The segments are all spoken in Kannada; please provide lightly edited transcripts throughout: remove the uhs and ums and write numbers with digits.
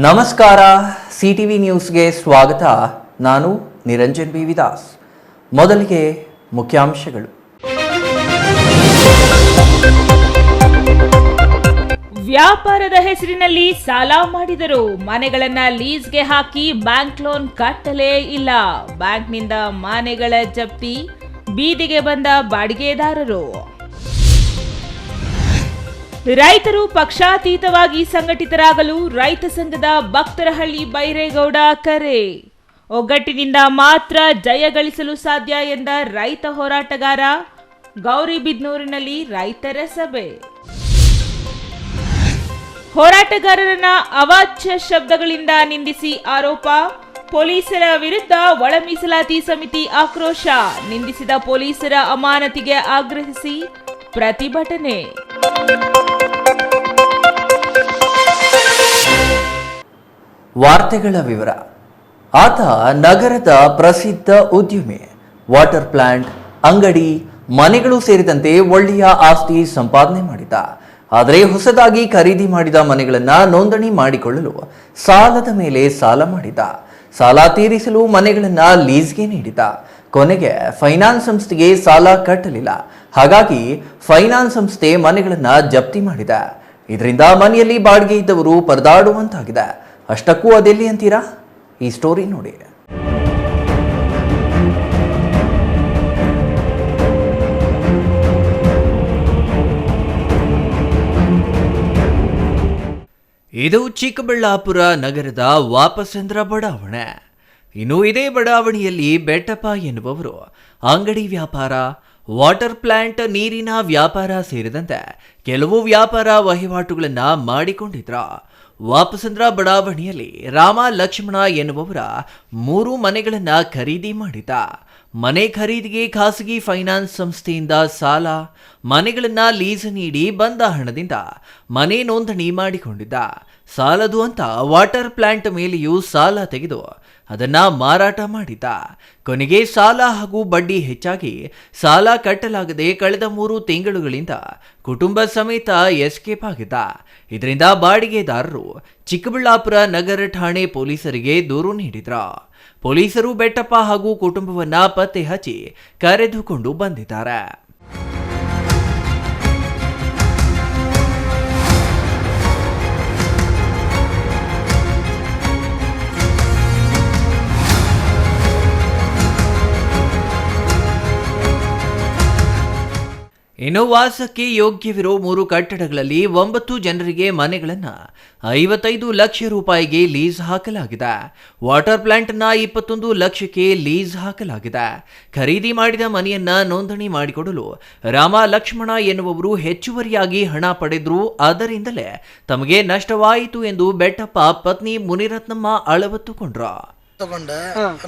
ನಮಸ್ಕಾರ, ಸಿಟಿವಿ ನ್ಯೂಸ್ಗೆ ಸ್ವಾಗತ. ನಾನು ನಿರಂಜನ್ ಬಿ ವಿದಾಸ್. ಮೊದಲಿಗೆ ಮುಖ್ಯಾಂಶಗಳು. ವ್ಯಾಪಾರದ ಹೆಸರಿನಲ್ಲಿ ಸಾಲ ಮಾಡಿದರು, ಮನೆಗಳನ್ನ ಲೀಸ್ಗೆ ಹಾಕಿ ಬ್ಯಾಂಕ್ ಲೋನ್ ಕಟ್ಟಲೇ ಇಲ್ಲ. ಬ್ಯಾಂಕ್ನಿಂದ ಮನೆಗಳ ಜಪ್ತಿ, ಬೀದಿಗೆ ಬಂದ ಬಾಡಿಗೆದಾರರು. ರೈತರು ಪಕ್ಷಾತೀತವಾಗಿ ಸಂಘಟಿತರಾಗಲು ರೈತ ಸಂಘದ ಭಕ್ತರಹಳ್ಳಿ ಬೈರೇಗೌಡ ಕರೆ. ಒಗ್ಗಟ್ಟಿನಿಂದ ಮಾತ್ರ ಜಯ ಗಳಿಸಲು ಸಾಧ್ಯ ಎಂದ ರೈತ ಹೋರಾಟಗಾರ. ಗೌರಿಬಿದನೂರಿನಲ್ಲಿ ರೈತರ ಸಭೆ. ಹೋರಾಟಗಾರರನ್ನ ಅವಾಚ್ಯ ಶಬ್ದಗಳಿಂದ ನಿಂದಿಸಿ ಆರೋಪ, ಪೊಲೀಸರ ವಿರುದ್ಧ ಒಳ ಮೀಸಲಾತಿ ಸಮಿತಿ ಆಕ್ರೋಶ. ನಿಂದಿಸಿದ ಪೊಲೀಸರ ಅಮಾನತಿಗೆ ಆಗ್ರಹಿಸಿ ಪ್ರತಿಭಟನೆ. ವಾರ್ತೆಗಳ ವಿವರ. ಆತ ನಗರದ ಪ್ರಸಿದ್ಧ ಉದ್ಯಮಿ. ವಾಟರ್ ಪ್ಲಾಂಟ್, ಅಂಗಡಿ, ಮನೆಗಳು ಸೇರಿದಂತೆ ಒಳ್ಳೆಯ ಆಸ್ತಿ ಸಂಪಾದನೆ ಮಾಡಿದ. ಆದರೆ ಹೊಸದಾಗಿ ಖರೀದಿ ಮಾಡಿದ ಮನೆಗಳನ್ನ ನೋಂದಣಿ ಮಾಡಿಕೊಳ್ಳಲು ಸಾಲದ ಮೇಲೆ ಸಾಲ ಮಾಡಿದ. ಸಾಲ ತೀರಿಸಲು ಮನೆಗಳನ್ನ ಲೀಸ್ಗೆ ನೀಡಿದ. ಕೊನೆಗೆ ಫೈನಾನ್ಸ್ ಸಂಸ್ಥೆಗೆ ಸಾಲ ಕಟ್ಟಲಿಲ್ಲ. ಹಾಗಾಗಿ ಫೈನಾನ್ಸ್ ಸಂಸ್ಥೆ ಮನೆಗಳನ್ನ ಜಪ್ತಿ ಮಾಡಿದೆ. ಇದರಿಂದ ಮನೆಯಲ್ಲಿ ಬಾಡಿಗೆ ಇದ್ದವರು ಪರದಾಡುವಂತಾಗಿದೆ. ಅಷ್ಟಕ್ಕೂ ಅದೆಲ್ಲಿ ಅಂತೀರಾ? ಈ ಸ್ಟೋರಿ ನೋಡಿ. ಇದು ಚಿಕ್ಕಬಳ್ಳಾಪುರ ನಗರದ ವಾಪಸಂದ್ರ ಬಡಾವಣೆ. ಇನ್ನು ಇದೇ ಬಡಾವಣೆಯಲ್ಲಿ ಬೆಟ್ಟಪ್ಪ ಎನ್ನುವವರು ಅಂಗಡಿ ವ್ಯಾಪಾರ, ವಾಟರ್ ಪ್ಲಾಂಟ್, ನೀರಿನ ವ್ಯಾಪಾರ ಸೇರಿದಂತೆ ಕೆಲವು ವ್ಯಾಪಾರ ವಹಿವಾಟುಗಳನ್ನ ಮಾಡಿಕೊಂಡಿದ್ರ. ವಾಪಸಂದ್ರ ಬಡಾವಣೆಯಲ್ಲಿ ರಾಮ ಲಕ್ಷ್ಮಣ ಎನ್ನುವವರ 3 ಮನೆಗಳನ್ನ ಖರೀದಿ ಮಾಡಿದ. ಮನೆ ಖರೀದಿಗೆ ಖಾಸಗಿ ಫೈನಾನ್ಸ್ ಸಂಸ್ಥೆಯಿಂದ ಸಾಲ, ಮನೆಗಳನ್ನ ಲೀಸ್ ನೀಡಿ ಬಂದ ಹಣದಿಂದ ಮನೆ ನೋಂದಣಿ ಮಾಡಿಕೊಂಡಿದ್ದ. ಸಾಲದು ಅಂತ ವಾಟರ್ ಪ್ಲಾಂಟ್ ಮೇಲೆಯೂ ಸಾಲ ತೆಗೆದು ಅದನ್ನ ಮಾರಾಟ ಮಾಡಿದ್ದ. ಕೊನೆಗೆ ಸಾಲ ಹಾಗೂ ಬಡ್ಡಿ ಹೆಚ್ಚಾಗಿ ಸಾಲ ಕಟ್ಟಲಾಗದೆ ಕಳೆದ 3 ತಿಂಗಳುಗಳಿಂದ ಕುಟುಂಬ ಸಮೇತ ಎಸ್ಕೇಪ್ ಆಗಿದ್ದ. ಇದರಿಂದ ಬಾಡಿಗೆದಾರರು ಚಿಕ್ಕಬಳ್ಳಾಪುರ ನಗರ ಠಾಣೆ ಪೊಲೀಸರಿಗೆ ದೂರು ನೀಡಿದ್ರ. ಪೊಲೀಸರು ಬೆಟ್ಟಪ್ಪ ಹಾಗೂ ಕುಟುಂಬವನ್ನ ಪತ್ತೆ ಹಚ್ಚಿ ಕರೆದುಕೊಂಡು ಬಂದಿದ್ದಾರೆ. ಇನ್ನು ವಾಸಕ್ಕೆ ಯೋಗ್ಯವಿರೋ 3 ಕಟ್ಟಡಗಳಲ್ಲಿ 9 ಜನರಿಗೆ ಮನೆಗಳನ್ನು 55 ಲಕ್ಷ ರೂಪಾಯಿಗೆ ಲೀಸ್ ಹಾಕಲಾಗಿದೆ. ವಾಟರ್ ಪ್ಲಾಂಟ್ನ 21 ಲಕ್ಷಕ್ಕೆ ಲೀಸ್ ಹಾಕಲಾಗಿದೆ. ಖರೀದಿ ಮಾಡಿದ ಮನೆಯನ್ನ ನೋಂದಣಿ ಮಾಡಿಕೊಡಲು ರಾಮ ಲಕ್ಷ್ಮಣ ಎನ್ನುವವರು ಹೆಚ್ಚುವರಿಯಾಗಿ ಹಣ ಪಡೆದ್ರು. ಅದರಿಂದಲೇ ತಮಗೆ ನಷ್ಟವಾಯಿತು ಎಂದು ಬೆಟ್ಟಪ್ಪ ಪತ್ನಿ ಮುನಿರತ್ನಮ್ಮ ಅಳವತ್ತುಕೊಂಡ್ರು. ತಗೊಂಡೆ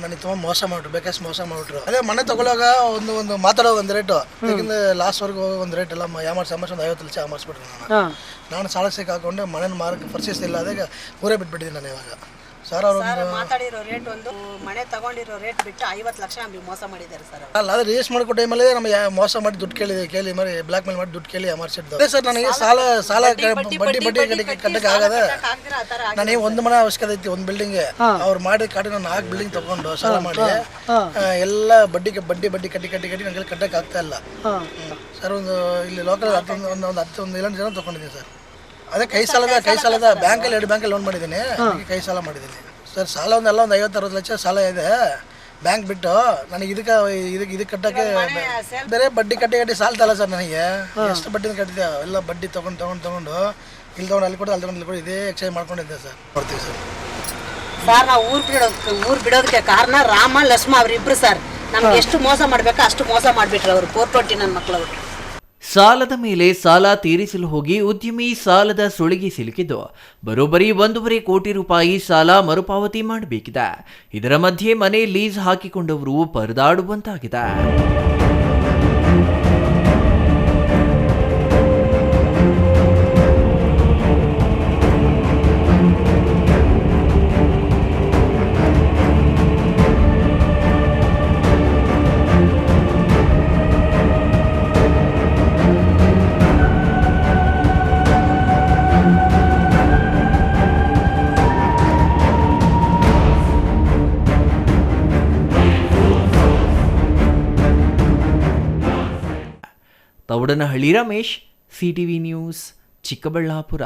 ನನಗೆ ತುಂಬಾ ಮೋಸ ಮಾಡ್ರು, ಬೇಕಷ್ಟು ಮೋಸ ಮಾಡ್ರು. ಅದೇ ಮನೆ ತಗೊಳ್ಳೋಗ ಒಂದು ಮಾತಾಡೋ ಒಂದು ರೇಟು, ಯಾಕಂದ್ರೆ ಲಾಸ್ಟ್ ವರ್ಗು ಒಂದು ರೇಟ್ ಎಲ್ಲ ಯಾಮಾರ್ಸಿ ಒಂದು 50 ಲಕ್ಷ ಯಾಮಾರ್ಸ್ಬಿಟ್ರು. ನಾನು ಸಾಲ ಸಿಕ್ಕಾಕೊಂಡೆ ಮನೇನ ಮಾರಕ್ಕೆ ಪರಿಸ್ಥಿತಿ ಇಲ್ಲ. ಅದೇ ಊರೇ ಬಿಟ್ಬಿಟ್ಟಿದ್ದೀನಿ ನಾನು ಇವಾಗ. ಸರ್ ಅವರು ಮಾತಾಡಿರೋ ರೇಟ್ ಒಂದು, ಮನೆ ತಗೊಂಡಿರೋ ರೇಟ್ ಬಿಟ್ಟು 50 ಲಕ್ಷ ನಮಗೆ ಮೋಸ ಮಾಡಿದ್ದಾರೆ ಸರ್. ಅಲ್ಲ, ಅದೇ ರಿಜಿಸ್ಟರ್ ಮಾಡ್ಕೋ ಟೈಮಲ್ಲಿ ನಮಗೆ ಮೋಸ ಮಾಡಿ ದುಡ್ಡು ಕೇಳಿ ಮರಿ ಬ್ಲಾಕ್ ಮೇಲ್ ಮಾಡಿ ದುಡ್ಡು ಕೇಳಿ ಯಾಮಾರ್ಸಿದ್ದು. ಅದೇ ಸರ್, ನನಗೆ ಸಾಲ ಬಡ್ಡಿ ಕಟ್ಟಕ್ಕೆ ಆಗದೆ. ನನಗೆ ಒಂದು ಮನೆ ಅವಶ್ಯಕತೆ ಐತಿ, ಒಂದು ಬಿಲ್ಡಿಂಗ್. ಅವ್ರು ಮಾಡಿ ಕಾಟಿ ನಾನು 4 ಬಿಲ್ಡಿಂಗ್ ತಗೊಂಡು ಸಾಲ ಮಾಡಿ ಎಲ್ಲ ಬಡ್ಡಿ ಕಟ್ಟಿ ನನಗೆ ಕಟ್ಟಕ್ಕೆ ಆಗ್ತಾ ಇಲ್ಲ ಸರ್. ಒಂದು ಇಲ್ಲಿ ಲೋಕಲ್ ಒಂದು 11 ಜನ ತಗೊಂಡಿದ್ದೀನಿ ಸರ್. ಅದೇ ಕೈ ಸಾಲದ ಬ್ಯಾಂಕಲ್ಲಿ 2 ಬ್ಯಾಂಕಲ್ಲಿ ಲೋನ್ ಮಾಡಿದ್ದೀನಿ, ಕೈ ಸಾಲ ಮಾಡಿದ್ದೀನಿ ಸರ್. ಸಾಲ ಒಂದು 50-60 ಲಕ್ಷ ಸಾಲ ಇದೆ ಬ್ಯಾಂಕ್ ಬಿಟ್ಟು. ನನಗೆ ಇದಕ್ಕೆ ಕಟ್ಟಕ್ಕೆ ಬೇರೆ ಬಡ್ಡಿ ಕಟ್ಟಿ ಸಾಲ್ತಲ್ಲ ಸರ್. ನನಗೆ ಎಷ್ಟು ಬಡ್ಡಿ ಕಟ್ಟಿದ್ದೆ ಎಲ್ಲ ಬಡ್ಡಿ ತಗೊಂಡು ಇಲ್ಲಿ ತಗೊಂಡು ಅಲ್ಲಿ ಕೊಟ್ಟು ಇದೇ ಎಕ್ಸೈಸ್ ಮಾಡ್ಕೊಂಡಿದ್ದೆ ಸರ್. ಕೊಡ್ತೀವಿ ಸರ್. ಸರ್ ನಾವು ಊರು ಬಿಡೋದಕ್ಕೆ ಕಾರಣ ರಾಮ ಲಕ್ಷ್ಮ ಅವರಿಬ್ರು ಸರ್. ನಮ್ಗೆ ಎಷ್ಟು ಮೋಸ ಮಾಡ್ಬೇಕು ಅಷ್ಟು ಮೋಸ ಮಾಡಿಬಿಟ್ರು ಅವರು. 420 ನನ್ನ ಮಕ್ಕಳವರು. ಸಾಲದ ಮೇಲೆ ಸಾಲ ತೀರಿಸಲು ಹೋಗಿ ಉದ್ಯಮಿ ಸಾಲದ ಸುಳಿಗೆ ಸಿಲುಕಿದ್ದು ಬರೋಬ್ಬರಿ 1.5 ಕೋಟಿ ರೂಪಾಯಿ ಸಾಲ ಮರುಪಾವತಿ ಮಾಡಬೇಕಿದೆ. ಇದರ ಮಧ್ಯೆ ಮನೆ ಲೀಸ್ ಹಾಕಿಕೊಂಡವರು ಪರದಾಡುವಂತಾಗಿದೆ. Thoudanahalli Ramesh, CTV news, Chikkaballapur.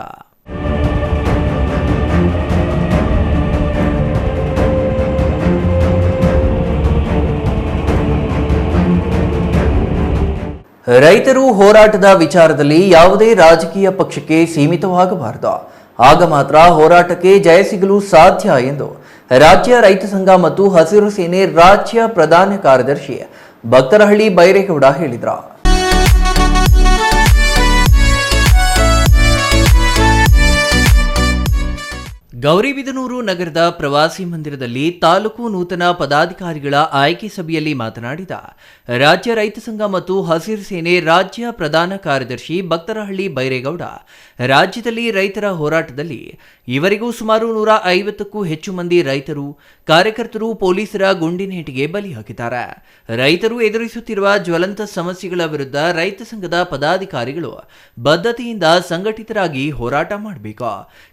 ರೈತರು ಹೋರಾಟದ ವಿಚಾರದಲ್ಲಿ ಯಾವುದೇ ರಾಜಕೀಯ ಪಕ್ಷಕ್ಕೆ ಸೀಮಿತವಾಗಬಾರದು. ಆಗ ಮಾತ್ರ ಹೋರಾಟಕ್ಕೆ ಜಯ ಸಿಗಲು ಸಾಧ್ಯ ಎಂದು ರಾಜ್ಯ ರೈತ ಸಂಘ ಮತ್ತು ಹಸಿರು ಸೇನೆ ರಾಜ್ಯ ಪ್ರಧಾನ ಕಾರ್ಯದರ್ಶಿ ಭಕ್ತರಹಳ್ಳಿ ಬೈರೇಗೌಡ ಹೇಳಿದರು. ಗೌರಿಬಿದನೂರು ನಗರದ ಪ್ರವಾಸಿ ಮಂದಿರದಲ್ಲಿ ತಾಲೂಕು ನೂತನ ಪದಾಧಿಕಾರಿಗಳ ಆಯ್ಕೆ ಸಭೆಯಲ್ಲಿ ಮಾತನಾಡಿದ ರಾಜ್ಯ ರೈತ ಸಂಘ ಮತ್ತು ಹಸಿರು ಸೇನೆ ರಾಜ್ಯ ಪ್ರಧಾನ ಕಾರ್ಯದರ್ಶಿ ಭಕ್ತರಹಳ್ಳಿ ಬೈರೇಗೌಡ, ರಾಜ್ಯದಲ್ಲಿ ರೈತರ ಹೋರಾಟದಲ್ಲಿ ಇವರಿಗೂ ಸುಮಾರು 150ಕ್ಕೂ ಹೆಚ್ಚು ಮಂದಿ ರೈತರು, ಕಾರ್ಯಕರ್ತರು ಪೊಲೀಸರ ಗುಂಡಿನೇಟಿಗೆ ಬಲಿಯಾಗಿದ್ದಾರೆ. ರೈತರು ಎದುರಿಸುತ್ತಿರುವ ಜ್ವಲಂತ ಸಮಸ್ಯೆಗಳ ವಿರುದ್ಧ ರೈತ ಸಂಘದ ಪದಾಧಿಕಾರಿಗಳು ಬದ್ಧತೆಯಿಂದ ಸಂಘಟಿತರಾಗಿ ಹೋರಾಟ ಮಾಡಬೇಕು,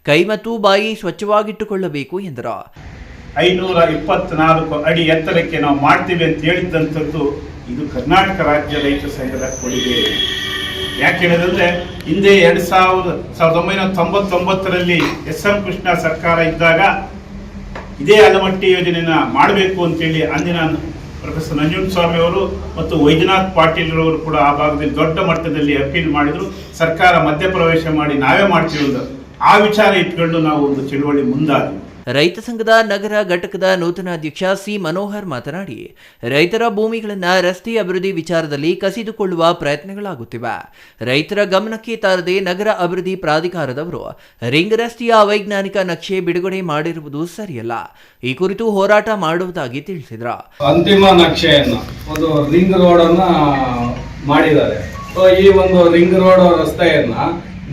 ಕೈ ಮತ್ತು ಬಾಯಿ ಸ್ವಚ್ಛವಾಗಿಟ್ಟುಕೊಳ್ಳಬೇಕು ಎಂದರು. 524 ಅಡಿ ಎತ್ತರಕ್ಕೆ ನಾವು ಮಾಡ್ತೀವಿ ಅಂತ ಹೇಳಿದ್ದಂಥದ್ದು ಇದು ಕರ್ನಾಟಕ ರಾಜ್ಯ ರೈತ ಸಂಘದ ಕೊಡುಗೆ. ಯಾಕೆ ಹೇಳಿದ್ರೆ ಹಿಂದೆ 1999ರಲ್ಲಿ SM ಕೃಷ್ಣ ಸರ್ಕಾರ ಇದ್ದಾಗ ಇದೇ ಆಲಮಟ್ಟಿ ಯೋಜನೆನ ಮಾಡಬೇಕು ಅಂತೇಳಿ ಅಂದಿನ ಪ್ರೊಫೆಸರ್ ನಂಜುಂಡಸ್ವಾಮಿ ಅವರು ಮತ್ತು ವೈದ್ಯನಾಥ್ ಪಾಟೀಲ್ ಅವರು ಕೂಡ ಆ ಭಾಗದಲ್ಲಿ ದೊಡ್ಡ ಮಟ್ಟದಲ್ಲಿ ಅಪೀಲ್ ಮಾಡಿದ್ರು. ಸರ್ಕಾರ ಮಧ್ಯಪ್ರವೇಶ ಮಾಡಿ ನಾವೇ ಮಾಡ್ತೀವಿ ಅಂತ ಆ ವಿಚಾರ ಇಟ್ಕೊಂಡು ನಾವು ಒಂದು ಚಳುವಳಿ ಮುಂದಾದ್ವಿ. ರೈತ ಸಂಘದ ನಗರ ಘಟಕದ ನೂತನ ಅಧ್ಯಕ್ಷ ಸಿ ಮನೋಹರ್ ಮಾತನಾಡಿ, ರೈತರ ಭೂಮಿಗಳನ್ನು ರಸ್ತೆ ಅಭಿವೃದ್ಧಿ ವಿಚಾರದಲ್ಲಿ ಕಸಿದುಕೊಳ್ಳುವ ಪ್ರಯತ್ನಗಳಾಗುತ್ತಿವೆ. ರೈತರ ಗಮನಕ್ಕೆ ತಾರದೆ ನಗರ ಅಭಿವೃದ್ಧಿ ಪ್ರಾಧಿಕಾರದವರು ರಿಂಗ್ ರಸ್ತೆಯ ಅವೈಜ್ಞಾನಿಕ ನಕ್ಷೆ ಬಿಡುಗಡೆ ಮಾಡಿರುವುದು ಸರಿಯಲ್ಲ. ಈ ಕುರಿತು ಹೋರಾಟ ಮಾಡುವುದಾಗಿ ತಿಳಿಸಿದರು. ಅಂತಿಮ ನಕ್ಷೆಯನ್ನು ಒಂದು ರಿಂಗ್ ರೋಡ್ ಅನ್ನ ಮಾಡಿದ್ದಾರೆ. ಈ ಒಂದು ರಿಂಗ್ ರೋಡ್ ರಸ್ತೆಯನ್ನ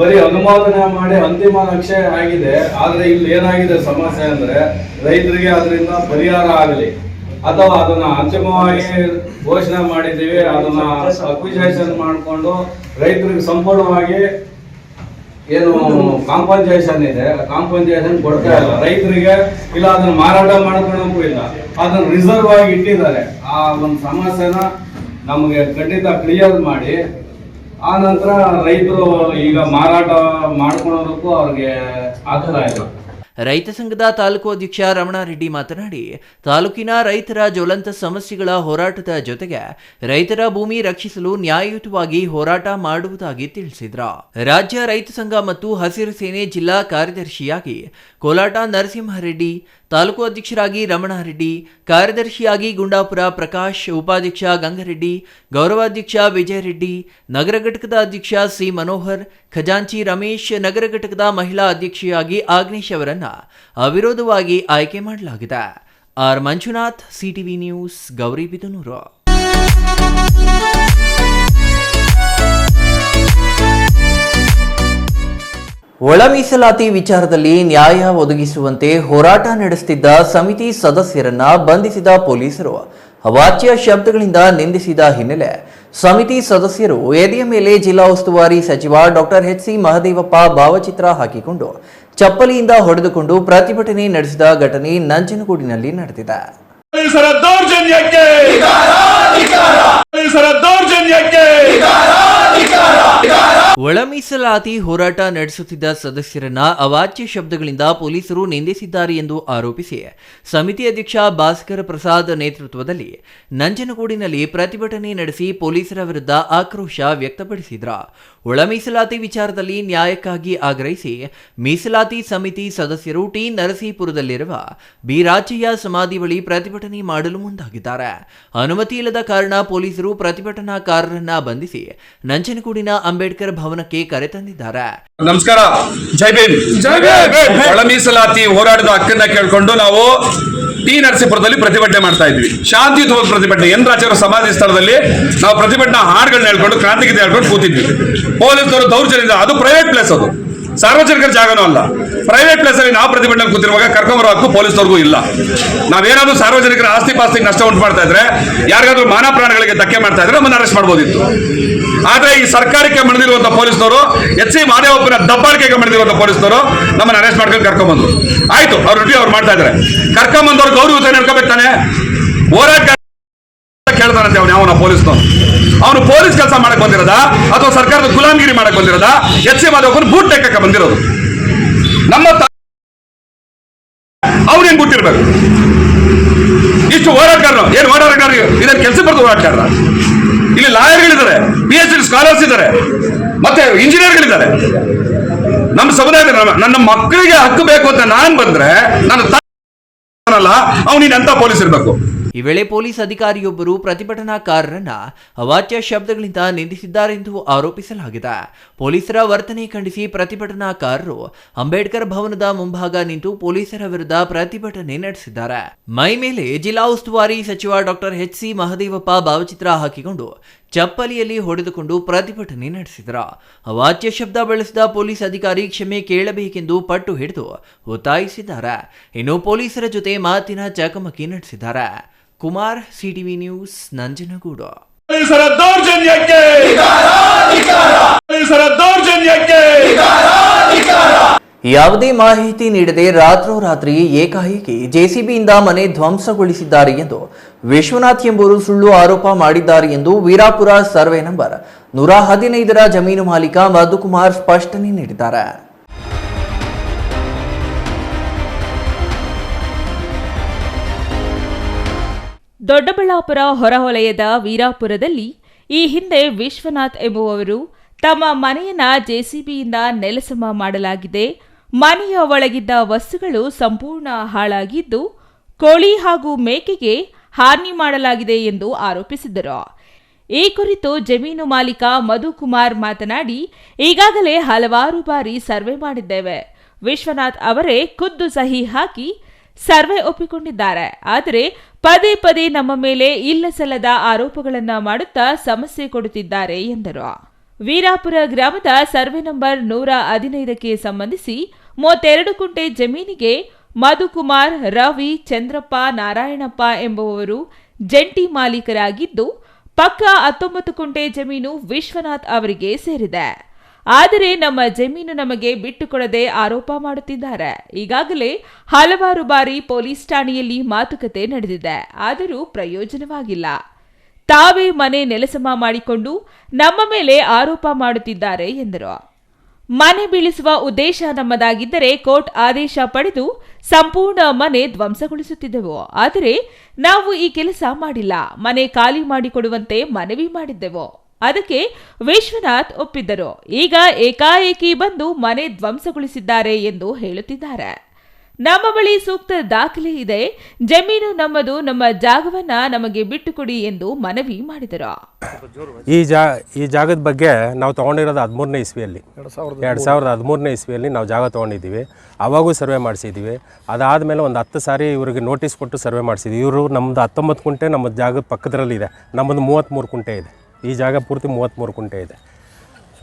ಬರೀ ಅನುಮೋದನೆ ಮಾಡಿ ಅಂತಿಮ ನಕ್ಷೆ ಆಗಿದೆ. ಆದ್ರೆ ಇಲ್ಲಿ ಏನಾಗಿದೆ ಸಮಸ್ಯೆ ಅಂದ್ರೆ ರೈತರಿಗೆ ಅದರಿಂದ ಪರಿಹಾರ ಆಗಲಿ ಅಥವಾ ಅದನ್ನ ಅಂತಿಮವಾಗಿ ಘೋಷಣೆ ಮಾಡಿದ್ದೀವಿ, ಅದನ್ನ ಅಕ್ವಿಜೇಷನ್ ಮಾಡಿಕೊಂಡು ರೈತರಿಗೆ ಸಂಪೂರ್ಣವಾಗಿ ಏನು ಕಾಂಪನ್ಸೇಷನ್ ಇದೆ ಕಾಂಪನ್ಸೇಷನ್ ಕೊಡ್ತಾ ಇಲ್ಲ ರೈತರಿಗೆ, ಇಲ್ಲ ಅದನ್ನ ಮಾರಾಟ ಮಾಡ್ಕೊಳ್ಳೋಕ್ಕೂ ಇಲ್ಲ, ಅದನ್ನ ರಿಸರ್ವ್ ಆಗಿ ಇಟ್ಟಿದ್ದಾರೆ. ಆ ಒಂದು ಸಮಸ್ಯೆನ ನಮಗೆ ಖಂಡಿತ ಕ್ಲಿಯರ್ ಮಾಡಿ ಆ ನಂತರ ರೈತರು ಈಗ ಮಾರಾಟ ಮಾಡ್ಕೊಳ್ಳೋದಕ್ಕೂ ಅವ್ರಿಗೆ ಆಗ್ತಾ ಇಲ್ಲ. ರೈತ ಸಂಘದ ತಾಲೂಕು ಅಧ್ಯಕ್ಷ ರಮಣಾರೆಡ್ಡಿ ಮಾತನಾಡಿ, ತಾಲೂಕಿನ ರೈತರ ಜ್ವಲಂತ ಸಮಸ್ಯೆಗಳ ಹೋರಾಟದ ಜೊತೆಗೆ ರೈತರ ಭೂಮಿ ರಕ್ಷಿಸಲು ನ್ಯಾಯಯುತವಾಗಿ ಹೋರಾಟ ಮಾಡುವುದಾಗಿ ತಿಳಿಸಿದರು. ರಾಜ್ಯ ರೈತ ಸಂಘ ಮತ್ತು ಹಸಿರು ಸೇನೆ ಜಿಲ್ಲಾ ಕಾರ್ಯದರ್ಶಿಯಾಗಿ ಕೋಲಾಟ ನರಸಿಂಹರೆಡ್ಡಿ, ತಾಲೂಕು ಅಧ್ಯಕ್ಷರಾಗಿ ರಮಣಾರೆಡ್ಡಿ, ಕಾರ್ಯದರ್ಶಿಯಾಗಿ ಗುಂಡಾಪುರ ಪ್ರಕಾಶ್, ಉಪಾಧ್ಯಕ್ಷ ಗಂಗರೆಡ್ಡಿ, ಗೌರವಾಧ್ಯಕ್ಷ ವಿಜಯರೆಡ್ಡಿ, ನಗರ ಘಟಕದ ಅಧ್ಯಕ್ಷ ಸಿ ಮನೋಹರ್, ಖಜಾಂಚಿ ರಮೇಶ್, ನಗರ ಘಟಕದ ಮಹಿಳಾ ಅಧ್ಯಕ್ಷೆಯಾಗಿ ಆಗ್ನೇಶ್ ಅವರನ್ನ ಅವಿರೋಧವಾಗಿ ಆಯ್ಕೆ ಮಾಡಲಾಗಿದೆ. R Manjunath, CTV news, Gauribidanur. ಒಳ ಮೀಸಲಾತಿ ವಿಚಾರದಲ್ಲಿ ನ್ಯಾಯ ಒದಗಿಸುವಂತೆ ಹೋರಾಟ ನಡೆಸುತ್ತಿದ್ದ ಸಮಿತಿ ಸದಸ್ಯರನ್ನ ಬಂಧಿಸಿದ ಪೊಲೀಸರು ಅವಾಚ್ಯ ಶಬ್ದಗಳಿಂದ ನಿಂದಿಸಿದ ಹಿನ್ನೆಲೆ ಸಮಿತಿ ಸದಸ್ಯರು ಎದೆಯ ಮೇಲೆ ಜಿಲ್ಲಾ ಉಸ್ತುವಾರಿ ಸಚಿವ ಡಾಕ್ಟರ್ HC ಮಹದೇವಪ್ಪ ಭಾವಚಿತ್ರ ಹಾಕಿಕೊಂಡು ಚಪ್ಪಲಿಯಿಂದ ಹೊಡೆದುಕೊಂಡು ಪ್ರತಿಭಟನೆ ನಡೆಸಿದ ಘಟನೆ ನಂಜನಗೂಡಿನಲ್ಲಿ ನಡೆದಿದೆ. ಒಳ ಮೀಸಲಾತಿ ಹೋರಾಟ ನಡೆಸುತ್ತಿದ್ದ ಸದಸ್ಯರನ್ನ ಅವಾಚ್ಯ ಶಬ್ದಗಳಿಂದ ಪೊಲೀಸರು ನಿಂದಿಸಿದ್ದಾರೆ ಎಂದು ಆರೋಪಿಸಿ ಸಮಿತಿ ಅಧ್ಯಕ್ಷ ಭಾಸ್ಕರ್ ಪ್ರಸಾದ್ ನೇತೃತ್ವದಲ್ಲಿ ನಂಜನಗೂಡಿನಲ್ಲಿ ಪ್ರತಿಭಟನೆ ನಡೆಸಿ ಪೊಲೀಸರ ವಿರುದ್ಧ ಆಕ್ರೋಶ ವ್ಯಕ್ತಪಡಿಸಿದ್ರು. ಒಳ ಮೀಸಲಾತಿ ವಿಚಾರದಲ್ಲಿ ನ್ಯಾಯಕ್ಕಾಗಿ ಆಗ್ರಹಿಸಿ ಮೀಸಲಾತಿ ಸಮಿತಿ ಸದಸ್ಯರು ಟಿ ನರಸೀಪುರದಲ್ಲಿರುವ ಬಿ ರಾಜಯ್ಯ ಸಮಾಧಿ ಬಳಿ ಪ್ರತಿಭಟನೆ ಮಾಡಲು ಮುಂದಾಗಿದ್ದಾರೆ. ಅನುಮತಿ ಇಲ್ಲದ ಕಾರಣ ಪೊಲೀಸರು ಪ್ರತಿಭಟನಾಕಾರರನ್ನ ಬಂಧಿಸಿ ನಂಜನಗೂಡಿನ ಅಂಬೇಡ್ಕರ್ ಭವನಕ್ಕೆ ಕರೆತಂದಿದ್ದಾರೆ. ನಮಸ್ಕಾರ, ಜೈ ಭೀಮ್. ಒಳ ಮೀಸಲಾತಿ ಹೋರಾಟದ ಹಕ್ಕನ್ನ ಕೇಳಿಕೊಂಡು ನಾವು ಟಿ ನರಸೀಪುರದಲ್ಲಿ ಪ್ರತಿಭಟನೆ ಮಾಡ್ತಾ ಇದ್ವಿ. ಶಾಂತಿಯುತ ಪ್ರತಿಭಟನೆ ಎನ್ ರಾಜರ ಸಮಾಧಿ ಸ್ಥಳದಲ್ಲಿ ನಾವು ಪ್ರತಿಭಟನಾ ಹಾಡುಗಳನ್ನ ಹೇಳ್ಕೊಂಡು ಕ್ರಾಂತಿಗೀತೆ ಹೇಳ್ಕೊಂಡು ಕೂತಿದ್ವಿ. ಪೊಲೀಸರು ದೌರ್ಜನ್ಯದಿಂದ, ಅದು ಪ್ರೈವೇಟ್ ಪ್ಲೇಸ್, ಅದು ಸಾರ್ವಜನಿಕರ ಜಾಗನೂ ಅಲ್ಲ, ಪ್ರೈವೇಟ್ ಪ್ಲೇಸ್ ಅಲ್ಲಿ ನಾವು ಪ್ರತಿಭಟನೆ ಕೂತಿರುವಾಗ ಕರ್ಕೊಂಬರೋ ಹಕ್ಕು ಪೊಲೀಸರಿಗೂ ಇಲ್ಲ. ನಾವೇನಾದ್ರೂ ಸಾರ್ವಜನಿಕರ ಆಸ್ತಿ ಪಾಸ್ತಿಗೆ ನಷ್ಟ ಉಂಟು ಮಾಡ್ತಾ ಇದ್ರೆ, ಯಾರಿಗಾದ್ರೂ ಮಾನ ಪ್ರಾಣಗಳಿಗೆ ಧಕ್ಕೆ ಮಾಡ್ತಾ ಇದ್ರೆ ನಮ್ಮನ್ನು ಅರೆಸ್ಟ್ ಮಾಡಬಹುದಿತ್ತು. ಆದ್ರೆ ಈ ಸರ್ಕಾರಕ್ಕೆ ಮಣಿದಿರುವಂತಹ ಪೊಲೀಸ್ನವರು, HC ಮಹದೇವಪ್ಪನ ದಬ್ಬಾಳಿಕೆಗೆ ಮಣಿದಿರುವಂತಹ ಪೊಲೀಸ್ನವರು ನಮ್ಮನ್ನು ಅರೆಸ್ಟ್ ಮಾಡ್ಕೊಂಡು ಕರ್ಕೊಂಡ್ಬಂದ್ರು. ಆಯ್ತು, ಅವ್ರ ಡ್ಯೂಟಿ ಅವ್ರು ಮಾಡ್ತಾ ಇದ್ದಾರೆ. ಕರ್ಕೊಂಬಂದವ್ರು ಗೌರವ ನಡ್ಕೋಬೇಕು ತಾನೆ, ಹೋರಾಟ ಕೇಳ್ತಾರಂತೆ ಅವ್ನು ಯಾವನ ಪೊಲೀಸ್ನವ್ರು. ಅವನು ಪೊಲೀಸ್ ಕೆಲಸ ಮಾಡಕ್ ಬಂದಿರೋದ ಅಥವಾ ಸರ್ಕಾರದ ಗುಲಾಮಗಿರಿ ಮಾಡಕ್ ಬಂದಿರೋದ? ಎಚ್ ಸಿ ಮಾಧವಪ್ಪನ ಬೂಟ್ ಲೆಕ್ಕಕ್ಕೆ ಬಂದಿರೋದು. ನಮ್ಮ ಅವ್ರೇನ್ ಬಿಟ್ಟಿರ್ಬೇಕು? ಇಷ್ಟು ಹೋರಾಟಗಾರರು ಏನು ಹೋರಾಟಗಾರ ಇದನ್ನ ಕೆಲಸ ಬರ್ದು ಹೋರಾಟಗಾರ. ಇಲ್ಲಿ ಲಾಯರ್ಗಳಿದ್ದಾರೆ, PhD ಸ್ಕಾಲರ್ಸ್ ಇದ್ದಾರೆ, ಮತ್ತೆ ಇಂಜಿನಿಯರ್ಗಳಿದ್ದಾರೆ. ನಮ್ಮ ಸಮುದಾಯದ ನನ್ನ ಮಕ್ಕಳಿಗೆ ಹಕ್ಕು ಬೇಕು ಅಂತ ನಾನು ಬಂದ್ರೆ ನಾನು ಅವನಿಗೆ ಪೊಲೀಸ್ ಇರಬೇಕು. ಈ ವೇಳೆ ಪೊಲೀಸ್ ಅಧಿಕಾರಿಯೊಬ್ಬರು ಪ್ರತಿಭಟನಾಕಾರರನ್ನ ಅವಾಚ್ಯ ಶಬ್ದಗಳಿಂದ ನಿಂದಿಸಿದ್ದಾರೆಂದು ಆರೋಪಿಸಲಾಗಿದೆ. ಪೊಲೀಸರ ವರ್ತನೆ ಖಂಡಿಸಿ ಪ್ರತಿಭಟನಾಕಾರರು ಅಂಬೇಡ್ಕರ್ ಭವನದ ಮುಂಭಾಗ ನಿಂತು ಪೊಲೀಸರ ವಿರುದ್ಧ ಪ್ರತಿಭಟನೆ ನಡೆಸಿದ್ದಾರೆ. ಮೈ ಮೇಲೆ ಜಿಲ್ಲಾ ಉಸ್ತುವಾರಿ ಸಚಿವ ಡಾಕ್ಟರ್ ಎಚ್ ಸಿ ಮಹದೇವಪ್ಪ ಭಾವಚಿತ್ರ ಹಾಕಿಕೊಂಡು ಚಪ್ಪಲಿಯಲ್ಲಿ ಹೊಡೆದುಕೊಂಡು ಪ್ರತಿಭಟನೆ ನಡೆಸಿದರು. ಅವಾಚ್ಯ ಶಬ್ದ ಬಳಸಿದ ಪೊಲೀಸ್ ಅಧಿಕಾರಿ ಕ್ಷಮೆ ಕೇಳಬೇಕೆಂದು ಪಟ್ಟು ಹಿಡಿದು ಒತ್ತಾಯಿಸಿದ್ದಾರೆ. ಇನ್ನು ಪೊಲೀಸರ ಜೊತೆ ಮಾತಿನ ಚಕಮಕಿ ನಡೆಸಿದ್ದಾರೆ. Kumar, CTV news, Nanjangud. ಪೊಲೀಸರ ದೌರ್ಜನ್ಯಕ್ಕೆ ಯಾವುದೇ ಮಾಹಿತಿ ನೀಡದೆ ರಾತ್ರೋರಾತ್ರಿ ಏಕಾಏಕಿ ಜೆಸಿಬಿಯಿಂದ ಮನೆ ಧ್ವಂಸಗೊಳಿಸಿದ್ದಾರೆ ಎಂದು ವಿಶ್ವನಾಥ್ ಎಂಬುವರು ಸುಳ್ಳು ಆರೋಪ ಮಾಡಿದ್ದಾರೆ ಎಂದು ವೀರಾಪುರ ಸರ್ವೆ ನಂಬರ್ 115ರ ಜಮೀನು ಮಾಲೀಕ ಮಧುಕುಮಾರ್ ಸ್ಪಷ್ಟನೆ ನೀಡಿದ್ದಾರೆ. ದೊಡ್ಡಬಳ್ಳಾಪುರ ಹೊರವಲಯದ ವೀರಾಪುರದಲ್ಲಿ ಈ ಹಿಂದೆ ವಿಶ್ವನಾಥ್ ಎಂಬುವವರು ತಮ್ಮ ಮನೆಯನ್ನ ಜೆಸಿಬಿಯಿಂದ ನೆಲಸಮ ಮಾಡಲಾಗಿದೆ, ಮನೆಯ ಒಳಗಿದ್ದ ವಸ್ತುಗಳು ಸಂಪೂರ್ಣ ಹಾಳಾಗಿದ್ದು ಕೋಳಿ ಹಾಗೂ ಮೇಕೆಗೆ ಹಾನಿ ಮಾಡಲಾಗಿದೆ ಎಂದು ಆರೋಪಿಸಿದರು. ಈ ಕುರಿತು ಜಮೀನು ಮಾಲೀಕ ಮಧುಕುಮಾರ್ ಮಾತನಾಡಿ, ಈಗಾಗಲೇ ಹಲವಾರು ಬಾರಿ ಸರ್ವೆ ಮಾಡಿದ್ದೇವೆ. ವಿಶ್ವನಾಥ್ ಅವರೇ ಖುದ್ದು ಸಹಿ ಹಾಕಿ ಸರ್ವೆ ಒಪ್ಪಿಕೊಂಡಿದ್ದಾರೆ. ಆದರೆ ಪದೇ ಪದೇ ನಮ್ಮ ಮೇಲೆ ಇಲ್ಲಸಲ್ಲದ ಆರೋಪಗಳನ್ನ ಮಾಡುತ್ತಾ ಸಮಸ್ಯೆ ಕೊಡುತ್ತಿದ್ದಾರೆ ಎಂದರು. ವೀರಾಪುರ ಗ್ರಾಮದ ಸರ್ವೆ ನಂಬರ್ 115ಕ್ಕೆ ಸಂಬಂಧಿಸಿ 32 ಕುಂಟೆ ಜಮೀನಿಗೆ ಮಧುಕುಮಾರ್, ರವಿ, ಚಂದ್ರಪ್ಪ, ನಾರಾಯಣಪ್ಪ ಎಂಬುವವರು ಜಂಟಿ ಮಾಲೀಕರಾಗಿದ್ದು, ಪಕ್ಕ 19 ಕುಂಟೆ ಜಮೀನು ವಿಶ್ವನಾಥ್ ಅವರಿಗೆ ಸೇರಿದೆ. ಆದರೆ ನಮ್ಮ ಜಮೀನು ನಮಗೆ ಬಿಟ್ಟುಕೊಡದೆ ಆರೋಪ ಮಾಡುತ್ತಿದ್ದಾರೆ. ಈಗಾಗಲೇ ಹಲವಾರು ಬಾರಿ ಪೊಲೀಸ್ ಠಾಣೆಯಲ್ಲಿ ಮಾತುಕತೆ ನಡೆದಿದೆ, ಆದರೂ ಪ್ರಯೋಜನವಾಗಿಲ್ಲ. ತಾವೇ ಮನೆ ನೆಲಸಮ ಮಾಡಿಕೊಂಡು ನಮ್ಮ ಮೇಲೆ ಆರೋಪ ಮಾಡುತ್ತಿದ್ದಾರೆ ಎಂದರು. ಮನೆ ಬೀಳಿಸುವ ಉದ್ದೇಶ ನಮ್ಮದಾಗಿದ್ದರೆ ಕೋರ್ಟ್ ಆದೇಶ ಪಡೆದು ಸಂಪೂರ್ಣ ಮನೆ ಧ್ವಂಸಗೊಳಿಸುತ್ತಿದ್ದೆವು. ಆದರೆ ನಾವು ಈ ಕೆಲಸ ಮಾಡಿಲ್ಲ. ಮನೆ ಖಾಲಿ ಮಾಡಿಕೊಡುವಂತೆ ಮನವಿ ಮಾಡಿದ್ದೆವು. ಅದಕ್ಕೆ ವಿಶ್ವನಾಥ್ ಒಪ್ಪಿದ್ದರು. ಈಗ ಏಕಾಏಕಿ ಬಂದು ಮನೆ ಧ್ವಂಸಗೊಳಿಸಿದ್ದಾರೆ ಎಂದು ಹೇಳುತ್ತಿದ್ದಾರೆ. ನಮ್ಮ ಬಳಿ ಸೂಕ್ತ ದಾಖಲೆ ಇದೆ, ಜಮೀನು ನಮ್ಮದು, ನಮ್ಮ ಜಾಗವನ್ನ ನಮಗೆ ಬಿಟ್ಟುಕೊಡಿ ಎಂದು ಮನವಿ ಮಾಡಿದರು. ಈ ಜಾಗದ ಬಗ್ಗೆ ನಾವು ತೊಗೊಂಡಿರೋದು 13ನೇ ಇಸ್ವಿಯಲ್ಲಿ 2013ನೇ ಇಸ್ವಿಯಲ್ಲಿ ನಾವು ಜಾಗ ತೊಗೊಂಡಿದ್ದೀವಿ. ಅವಾಗೂ ಸರ್ವೆ ಮಾಡಿಸಿದ್ದೀವಿ. ಅದಾದಮೇಲೆ ಒಂದು 10 ಸಾರಿ ಇವ್ರಿಗೆ ನೋಟಿಸ್ ಕೊಟ್ಟು ಸರ್ವೆ ಮಾಡಿಸಿದ್ವಿ. ಇವರು ನಮ್ಮದು 19 ಕುಂಟೆ ನಮ್ಮ ಜಾಗದ ಪಕ್ಕದಲ್ಲಿದೆ, ನಮ್ಮದು 33 ಕುಂಟೆ ಇದೆ. ಈ ಜಾಗ ಪೂರ್ತಿ 33 ಕುಂಟೆ ಇದೆ.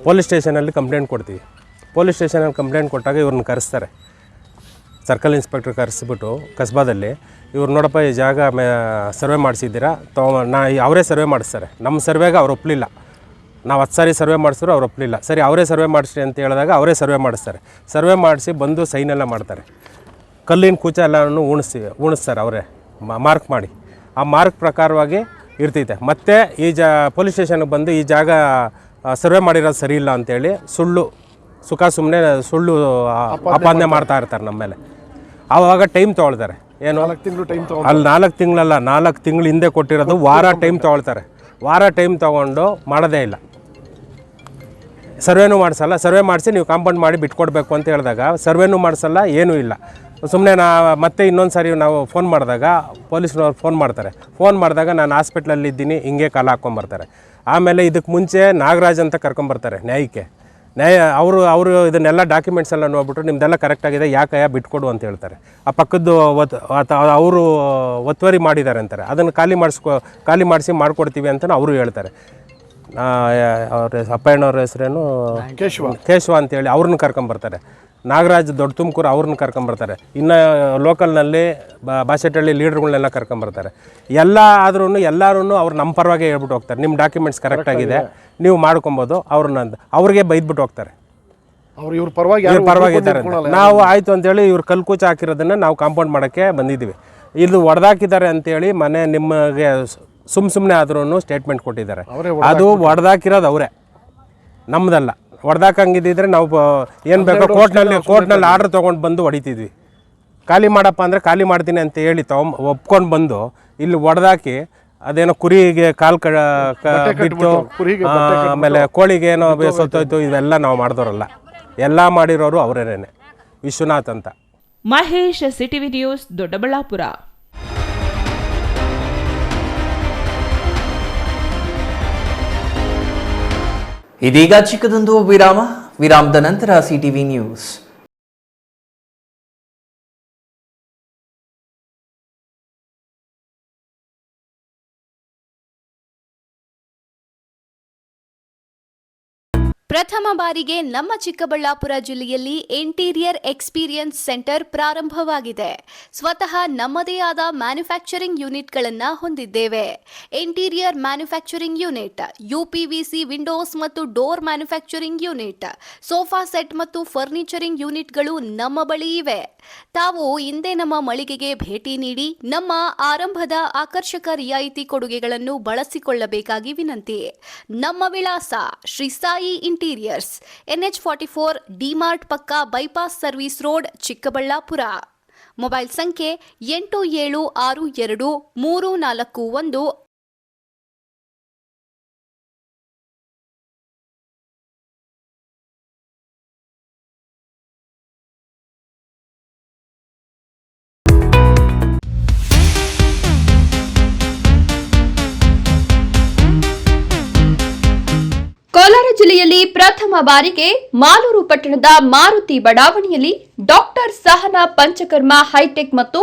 ಪೊಲೀಸ್ ಸ್ಟೇಷನಲ್ಲಿ ಕಂಪ್ಲೇಂಟ್ ಕೊಡ್ತೀವಿ. ಪೊಲೀಸ್ ಸ್ಟೇಷನಲ್ಲಿ ಕಂಪ್ಲೇಂಟ್ ಕೊಟ್ಟಾಗ ಇವ್ರನ್ನ ಕರೆಸ್ತಾರೆ. ಸರ್ಕಲ್ ಇನ್ಸ್ಪೆಕ್ಟರ್ ಕರೆಸಿಬಿಟ್ಟು ಕಸ್ಬಾದಲ್ಲಿ ಇವ್ರು ನೋಡಪ್ಪ ಈ ಜಾಗ ಸರ್ವೆ ಮಾಡಿಸಿದ್ದೀರಾ ಅವರೇ ಸರ್ವೆ ಮಾಡಿಸ್ತಾರೆ. ನಮ್ಮ ಸರ್ವೆಗೆ ಅವ್ರು ಒಪ್ಪಲಿಲ್ಲ. ನಾವು 10 ಸಾರಿ ಸರ್ವೆ ಮಾಡಿಸಿದ್ರು ಅವ್ರು ಒಪ್ಪಲಿಲ್ಲ. ಸರಿ ಅವರೇ ಸರ್ವೆ ಮಾಡಿಸ್ರಿ ಅಂತ ಹೇಳಿದಾಗ ಅವರೇ ಸರ್ವೆ ಮಾಡಿಸ್ತಾರೆ. ಸರ್ವೆ ಮಾಡಿಸಿ ಬಂದು ಸೈನೆಲ್ಲ ಮಾಡ್ತಾರೆ. ಕಲ್ಲಿನ ಕೂಚ ಎಲ್ಲನೂ ಉಣಿಸ್ತಾರೆ ಅವರೇ ಮಾರ್ಕ್ ಮಾಡಿ. ಆ ಮಾರ್ಕ್ ಪ್ರಕಾರವಾಗಿ ಇರ್ತೈತೆ. ಮತ್ತು ಈ ಪೊಲೀಸ್ ಸ್ಟೇಷನ್ಗೆ ಬಂದು ಈ ಜಾಗ ಸರ್ವೆ ಮಾಡಿರೋದು ಸರಿ ಇಲ್ಲ ಅಂತೇಳಿ ಸುಮ್ಮನೆ ಸುಳ್ಳು ಆಪಾದನೆ ಮಾಡ್ತಾ ಇರ್ತಾರೆ ನಮ್ಮ ಮೇಲೆ. ಆವಾಗ ಟೈಮ್ ತೊಗೊಳ್ತಾರೆ. ಏನು 4 ತಿಂಗಳು ಟೈಮ್ ಅಲ್ಲಿ 4 ತಿಂಗಳಲ್ಲ, 4 ತಿಂಗಳು ಹಿಂದೆ ಕೊಟ್ಟಿರೋದು ವಾರ ಟೈಮ್ ತೊಗೊಳ್ತಾರೆ. ವಾರ ಟೈಮ್ ತೊಗೊಂಡು ಮಾಡೋದೇ ಇಲ್ಲ. ಸರ್ವೇನೂ ಮಾಡಿಸಲ್ಲ. ಸರ್ವೆ ಮಾಡಿಸಿ ನೀವು ಕಾಂಪೌಂಡ್ ಮಾಡಿ ಬಿಟ್ಕೊಡ್ಬೇಕು ಅಂತ ಹೇಳಿದಾಗ ಸರ್ವೇನೂ ಮಾಡಿಸಲ್ಲ, ಏನೂ ಇಲ್ಲ. ಸುಮ್ಮನೆ ಮತ್ತೆ ಇನ್ನೊಂದು ಸಾರಿ ನಾವು ಫೋನ್ ಮಾಡಿದಾಗ ಪೊಲೀಸ್ನವ್ರು ಫೋನ್ ಮಾಡ್ತಾರೆ. ಫೋನ್ ಮಾಡಿದಾಗ ನಾನು ಹಾಸ್ಪಿಟ್ಲಲ್ಲಿ ಇದ್ದೀನಿ ಹಿಂಗೆ ಕಾಲ ಹಾಕ್ಕೊಂಬರ್ತಾರೆ. ಆಮೇಲೆ ಇದಕ್ಕೆ ಮುಂಚೆ ನಾಗರಾಜ್ ಅಂತ ಕರ್ಕೊಂಬರ್ತಾರೆ ನ್ಯಾಯ ಅವರು ಇದನ್ನೆಲ್ಲ ಡಾಕ್ಯುಮೆಂಟ್ಸ್ ಎಲ್ಲ ನೋಡ್ಬಿಟ್ಟು ನಿಮ್ದೆಲ್ಲ ಕರೆಕ್ಟಾಗಿದೆ, ಯಾಕಯ್ಯ ಬಿಟ್ಕೊಡು ಅಂತ ಹೇಳ್ತಾರೆ. ಆ ಪಕ್ಕದ್ದು ಅವರು ಒತ್ತುವರಿ ಮಾಡಿದ್ದಾರೆ ಅಂತಾರೆ. ಅದನ್ನು ಖಾಲಿ ಮಾಡಿಸಿ ಮಾಡಿಕೊಡ್ತೀವಿ ಅಂತ ಅವರು ಹೇಳ್ತಾರೆ. ಅವ್ರ ಅಪ್ಪಯ್ಯನವ್ರ ಹೆಸರೇನು ಕೇಶವ ಅಂತೇಳಿ ಅವ್ರನ್ನ ಕರ್ಕೊಂಬರ್ತಾರೆ. ನಾಗರಾಜ್ ದೊಡ್ಡ ತುಮಕೂರು ಅವ್ರನ್ನ ಕರ್ಕೊಂಬರ್ತಾರೆ. ಇನ್ನು ಲೋಕಲ್ನಲ್ಲಿ ಬಾಸೆಟಳ್ಳಿ ಲೀಡರ್ಗಳನ್ನೆಲ್ಲ ಕರ್ಕೊಂಬರ್ತಾರೆ. ಎಲ್ಲರೂ ಅವ್ರು ನಮ್ಮ ಪರವಾಗಿ ಹೇಳ್ಬಿಟ್ಟು ಹೋಗ್ತಾರೆ, ನಿಮ್ಮ ಡಾಕ್ಯುಮೆಂಟ್ಸ್ ಕರೆಕ್ಟಾಗಿದೆ, ನೀವು ಮಾಡ್ಕೊಬೋದು ಅವ್ರಿಗೆ ಬೈದ್ಬಿಟ್ಟು ಹೋಗ್ತಾರೆ. ಇವ್ರ ಪರವಾಗಿದ್ದಾರೆ. ನಾವು ಆಯಿತು ಅಂತೇಳಿ ಇವ್ರು ಕಲ್ಕೂಚ ಹಾಕಿರೋದನ್ನು ನಾವು ಕಾಂಪೌಂಡ್ ಮಾಡೋಕ್ಕೆ ಬಂದಿದ್ದೀವಿ. ಇದು ಹೊಡೆದಾಕಿದ್ದಾರೆ ಅಂತೇಳಿ ಮನೆ ನಿಮಗೆ ಸುಮ್ಮನೆ ಆದ್ರೂ ಸ್ಟೇಟ್ಮೆಂಟ್ ಕೊಟ್ಟಿದ್ದಾರೆ. ಅದು ಹೊಡೆದಾಕಿರೋದು ಅವರೇ, ನಮ್ಮದಲ್ಲ. ಹೊಡೆದಾಕಂಗಿದ್ದಿದ್ರೆ ನಾವು ಏನು ಬೇಕೋ ಕೋರ್ಟ್ನಲ್ಲಿ ಆರ್ಡ್ರ್ ತೊಗೊಂಡು ಬಂದು ಹೊಡಿತಿದ್ವಿ. ಖಾಲಿ ಮಾಡಪ್ಪ ಅಂದರೆ ಖಾಲಿ ಮಾಡ್ತೀನಿ ಅಂತ ಹೇಳಿ ಒಪ್ಕೊಂಡು ಬಂದು ಇಲ್ಲಿ ಹೊಡೆದಾಕಿ ಅದೇನೋ ಕುರಿಗೆ ಕಾಲು ಬಿಟ್ಟು ಆಮೇಲೆ ಕೋಳಿಗೆ ಏನೋ ಸತ್ತೋಯ್ತು, ಇವೆಲ್ಲ ನಾವು ಮಾಡಿದವರಲ್ಲ. ಎಲ್ಲ ಮಾಡಿರೋರು ಅವರೇನೆ, ವಿಶ್ವನಾಥ್ ಅಂತ. Mahesh, CTV news, Doddaballapur. ಇದೀಗ ಚಿಕ್ಕದೊಂದು ವಿರಾಮದ ನಂತರ ಸಿಟಿವಿ ನ್ಯೂಸ್. ಪ್ರಥಮ ಬಾರಿಗೆ ನಮ್ಮ ಚಿಕ್ಕಬಳ್ಳಾಪುರ ಜಿಲ್ಲೆಯಲ್ಲಿ ಇಂಟೀರಿಯರ್ ಎಕ್ಸ್ಪೀರಿಯನ್ಸ್ ಸೆಂಟರ್ ಪ್ರಾರಂಭವಾಗಿದೆ. ಸ್ವತಃ ನಮ್ಮದೇ ಆದ ಮ್ಯಾನುಫ್ಯಾಕ್ಚರಿಂಗ್ ಯೂನಿಟ್ಗಳನ್ನು ಹೊಂದಿದ್ದೇವೆ. ಇಂಟೀರಿಯರ್ ಮ್ಯಾನುಫ್ಯಾಕ್ಚರಿಂಗ್ ಯೂನಿಟ್, ಯುಪಿವಿಸಿ ವಿಂಡೋಸ್ ಮತ್ತು door manufacturing unit, sofa set ಮತ್ತು ಫರ್ನಿಚರಿಂಗ್ ಯೂನಿಟ್ಗಳು ನಮ್ಮ ಬಳಿ ಇವೆ. ತಾವು ಹಿಂದೆ ನಮ್ಮ ಮಳಿಗೆಗೆ ಭೇಟಿ ನೀಡಿ ನಮ್ಮ ಆರಂಭದ ಆಕರ್ಷಕ ರಿಯಾಯಿತಿ ಕೊಡುಗೆಗಳನ್ನು ಬಳಸಿಕೊಳ್ಳಬೇಕಾಗಿ ವಿನಂತಿ. ನಮ್ಮ ವಿಳಾಸ Shri Sai interiors, NH44, DMart ಪಕ್ಕ, bypass service road, Chikkaballapur. Mobile ಸಂಖ್ಯೆ 8762341341. ಕೋಲಾರ ಜಿಲ್ಲೆಯಲ್ಲಿ ಪ್ರಥಮ ಬಾರಿಗೆ ಮಾಲೂರು ಪಟ್ಟಣದ ಮಾರುತಿ ಬಡಾವಣೆಯಲ್ಲಿ ಡಾಕ್ಟರ್ ಸಹನಾ ಪಂಚಕರ್ಮ ಹೈಟೆಕ್ ಮತ್ತು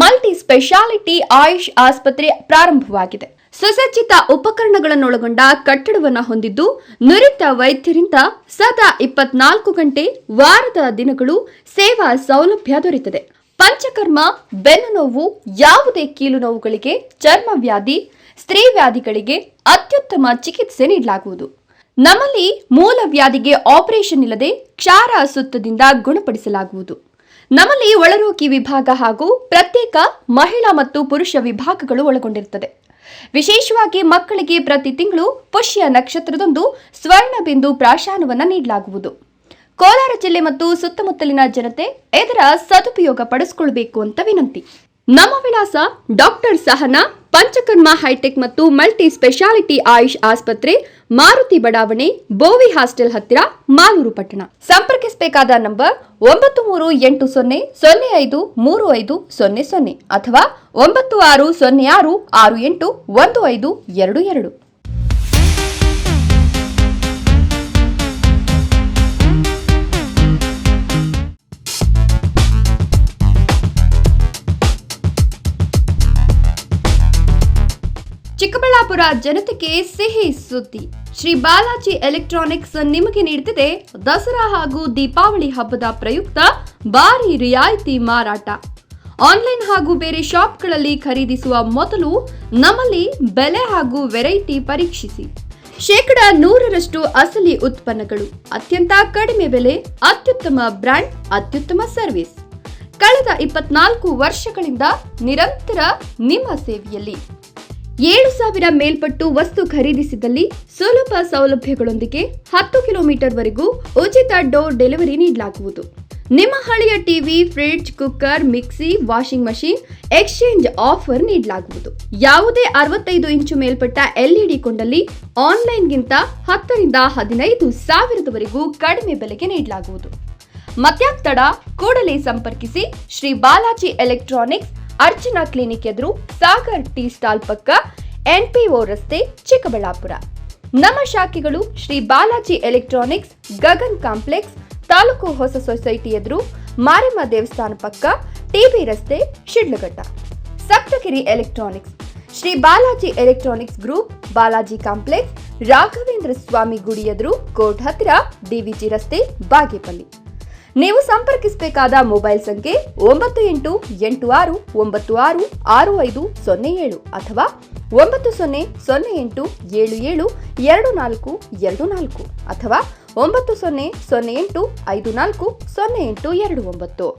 ಮಲ್ಟಿ ಸ್ಪೆಷಾಲಿಟಿ ಆಯುಷ್ ಆಸ್ಪತ್ರೆ ಪ್ರಾರಂಭವಾಗಿದೆ. ಸುಸಜ್ಜಿತ ಉಪಕರಣಗಳನ್ನೊಳಗೊಂಡ ಕಟ್ಟಡವನ್ನು ಹೊಂದಿದ್ದು ನುರಿತ ವೈದ್ಯರಿಂದ ಸದಾ 24 ಗಂಟೆ ವಾರದ ದಿನಗಳು ಸೇವಾ ಸೌಲಭ್ಯ ದೊರೆಯುತ್ತದೆ. ಪಂಚಕರ್ಮ, ಬೆನ್ನು ನೋವು, ಯಾವುದೇ ಕೀಲು ನೋವುಗಳಿಗೆ, ಚರ್ಮ ವ್ಯಾಧಿ, ಸ್ತ್ರೀ ವ್ಯಾಧಿಗಳಿಗೆ ಅತ್ಯುತ್ತಮ ಚಿಕಿತ್ಸೆ ನೀಡಲಾಗುವುದು. ನಮ್ಮಲ್ಲಿ ಮೂಲ ವ್ಯಾಧಿಗೆ ಆಪರೇಷನ್ ಇಲ್ಲದೆ ಕ್ಷಾರ ಸುತ್ತದಿಂದ ಗುಣಪಡಿಸಲಾಗುವುದು. ನಮ್ಮಲ್ಲಿ ಒಳರೋಗಿ ವಿಭಾಗ ಹಾಗೂ ಪ್ರತ್ಯೇಕ ಮಹಿಳಾ ಮತ್ತು ಪುರುಷ ವಿಭಾಗಗಳು ಒಳಗೊಂಡಿರುತ್ತದೆ. ವಿಶೇಷವಾಗಿ ಮಕ್ಕಳಿಗೆ ಪ್ರತಿ ತಿಂಗಳು ಪುಷ್ಯ ನಕ್ಷತ್ರದಂದು ಸ್ವರ್ಣಬಿಂದು ಪ್ರಾಶಾನವನ್ನು ನೀಡಲಾಗುವುದು. ಕೋಲಾರ ಜಿಲ್ಲೆ ಮತ್ತು ಸುತ್ತಮುತ್ತಲಿನ ಜನತೆ ಇದರ ಸದುಪಯೋಗ ಪಡಿಸಿಕೊಳ್ಳಬೇಕು ಅಂತ ವಿನಂತಿ. ನಮ್ಮ ವಿಳಾಸ ಡಾಕ್ಟರ್ ಸಹನಾ ಪಂಚಕರ್ಮ ಹೈಟೆಕ್ ಮತ್ತು ಮಲ್ಟಿ ಸ್ಪೆಷಾಲಿಟಿ ಆಯುಷ್ ಆಸ್ಪತ್ರೆ, ಮಾರುತಿ ಬಡಾವಣೆ, ಬೋವಿ ಹಾಸ್ಟೆಲ್ ಹತ್ತಿರ, ಮಾಲೂರು ಪಟ್ಟಣ. ಸಂಪರ್ಕಿಸಬೇಕಾದ ನಂಬರ್ 9380053500 ಅಥವಾ 9606681522. ಚಿಕ್ಕಬಳ್ಳಾಪುರ ಜನತೆಗೆ ಸಿಹಿ ಸುದ್ದಿ. ಶ್ರೀ ಬಾಲಾಜಿ ಎಲೆಕ್ಟ್ರಾನಿಕ್ಸ್ ನಿಮಗೆ ನೀಡುತ್ತಿದೆ ದಸರಾ ಹಾಗೂ ದೀಪಾವಳಿ ಹಬ್ಬದ ಪ್ರಯುಕ್ತ ಭಾರಿ ರಿಯಾಯಿತಿ ಮಾರಾಟ. ಆನ್ಲೈನ್ ಹಾಗೂ ಬೇರೆ ಶಾಪ್ಗಳಲ್ಲಿ ಖರೀದಿಸುವ ಮೊದಲು ನಮ್ಮಲ್ಲಿ ಬೆಲೆ ಹಾಗೂ ವೆರೈಟಿ ಪರೀಕ್ಷಿಸಿ. 100% ಅಸಲಿ ಉತ್ಪನ್ನಗಳು, ಅತ್ಯಂತ ಕಡಿಮೆ ಬೆಲೆ, ಅತ್ಯುತ್ತಮ ಬ್ರ್ಯಾಂಡ್, ಅತ್ಯುತ್ತಮ ಸರ್ವಿಸ್. ಕಳೆದ 24 ವರ್ಷಗಳಿಂದ ನಿರಂತರ ನಿಮ್ಮ ಸೇವೆಯಲ್ಲಿ. 7,000 ಮೇಲ್ಪಟ್ಟು ವಸ್ತು ಖರೀದಿಸಿದಲ್ಲಿ ಸುಲಭ ಸೌಲಭ್ಯಗಳೊಂದಿಗೆ 10 ಕಿಲೋಮೀಟರ್ ವರೆಗೂ ಉಚಿತ ಡೋರ್ ಡೆಲಿವರಿ ನೀಡಲಾಗುವುದು. ನಿಮ್ಮ ಹಳೆಯ TV, fridge, cooker, mixie, washing machine exchange offer ನೀಡಲಾಗುವುದು. ಯಾವುದೇ 65 ಇಂಚು ಮೇಲ್ಪಟ್ಟ LED ಕೊಂಡಲ್ಲಿ ಆನ್ಲೈನ್ಗಿಂತ 10 ರಿಂದ 15 ಸಾವಿರದವರೆಗೂ ಕಡಿಮೆ ಬೆಲೆಗೆ ನೀಡಲಾಗುವುದು. ಮತ್ಯಾಕ್ ತಡ, ಕೂಡಲೇ ಸಂಪರ್ಕಿಸಿ. ಶ್ರೀ ಬಾಲಾಜಿ ಎಲೆಕ್ಟ್ರಾನಿಕ್ಸ್, ಅರ್ಚನಾ ಕ್ಲಿನಿಕ್ ಎದುರು, ಸಾಗರ್ ಟೀ ಸ್ಟಾಲ್ ಪಕ್ಕ, NPO ರಸ್ತೆ, ಚಿಕ್ಕಬಳ್ಳಾಪುರ. ನಮ್ಮ ಶಾಖೆಗಳು ಶ್ರೀ ಬಾಲಾಜಿ ಎಲೆಕ್ಟ್ರಾನಿಕ್ಸ್, ಗಗನ್ ಕಾಂಪ್ಲೆಕ್ಸ್, ತಾಲೂಕು ಹೊಸ ಸೊಸೈಟಿ ಎದುರು, ಮಾರಿಮ್ಮ ದೇವಸ್ಥಾನ ಪಕ್ಕ, TB ರಸ್ತೆ, Shidlaghatta. Saptagiri electronics, Shri Balaji electronics group, Balaji complex, Raghavendra Swami ಗುಡಿ ಎದುರು, ಕೋರ್ಟ್ ಹತ್ತಿರ, DVG ರಸ್ತೆ, ಬಾಗೇಪಲ್ಲಿ. ನೀವು ಸಂಪರ್ಕಿಸಬೇಕಾದ ಮೊಬೈಲ್ ಸಂಖ್ಯೆ 9886966507 ಅಥವಾ 9008772424 ಅಥವಾ 9008540829.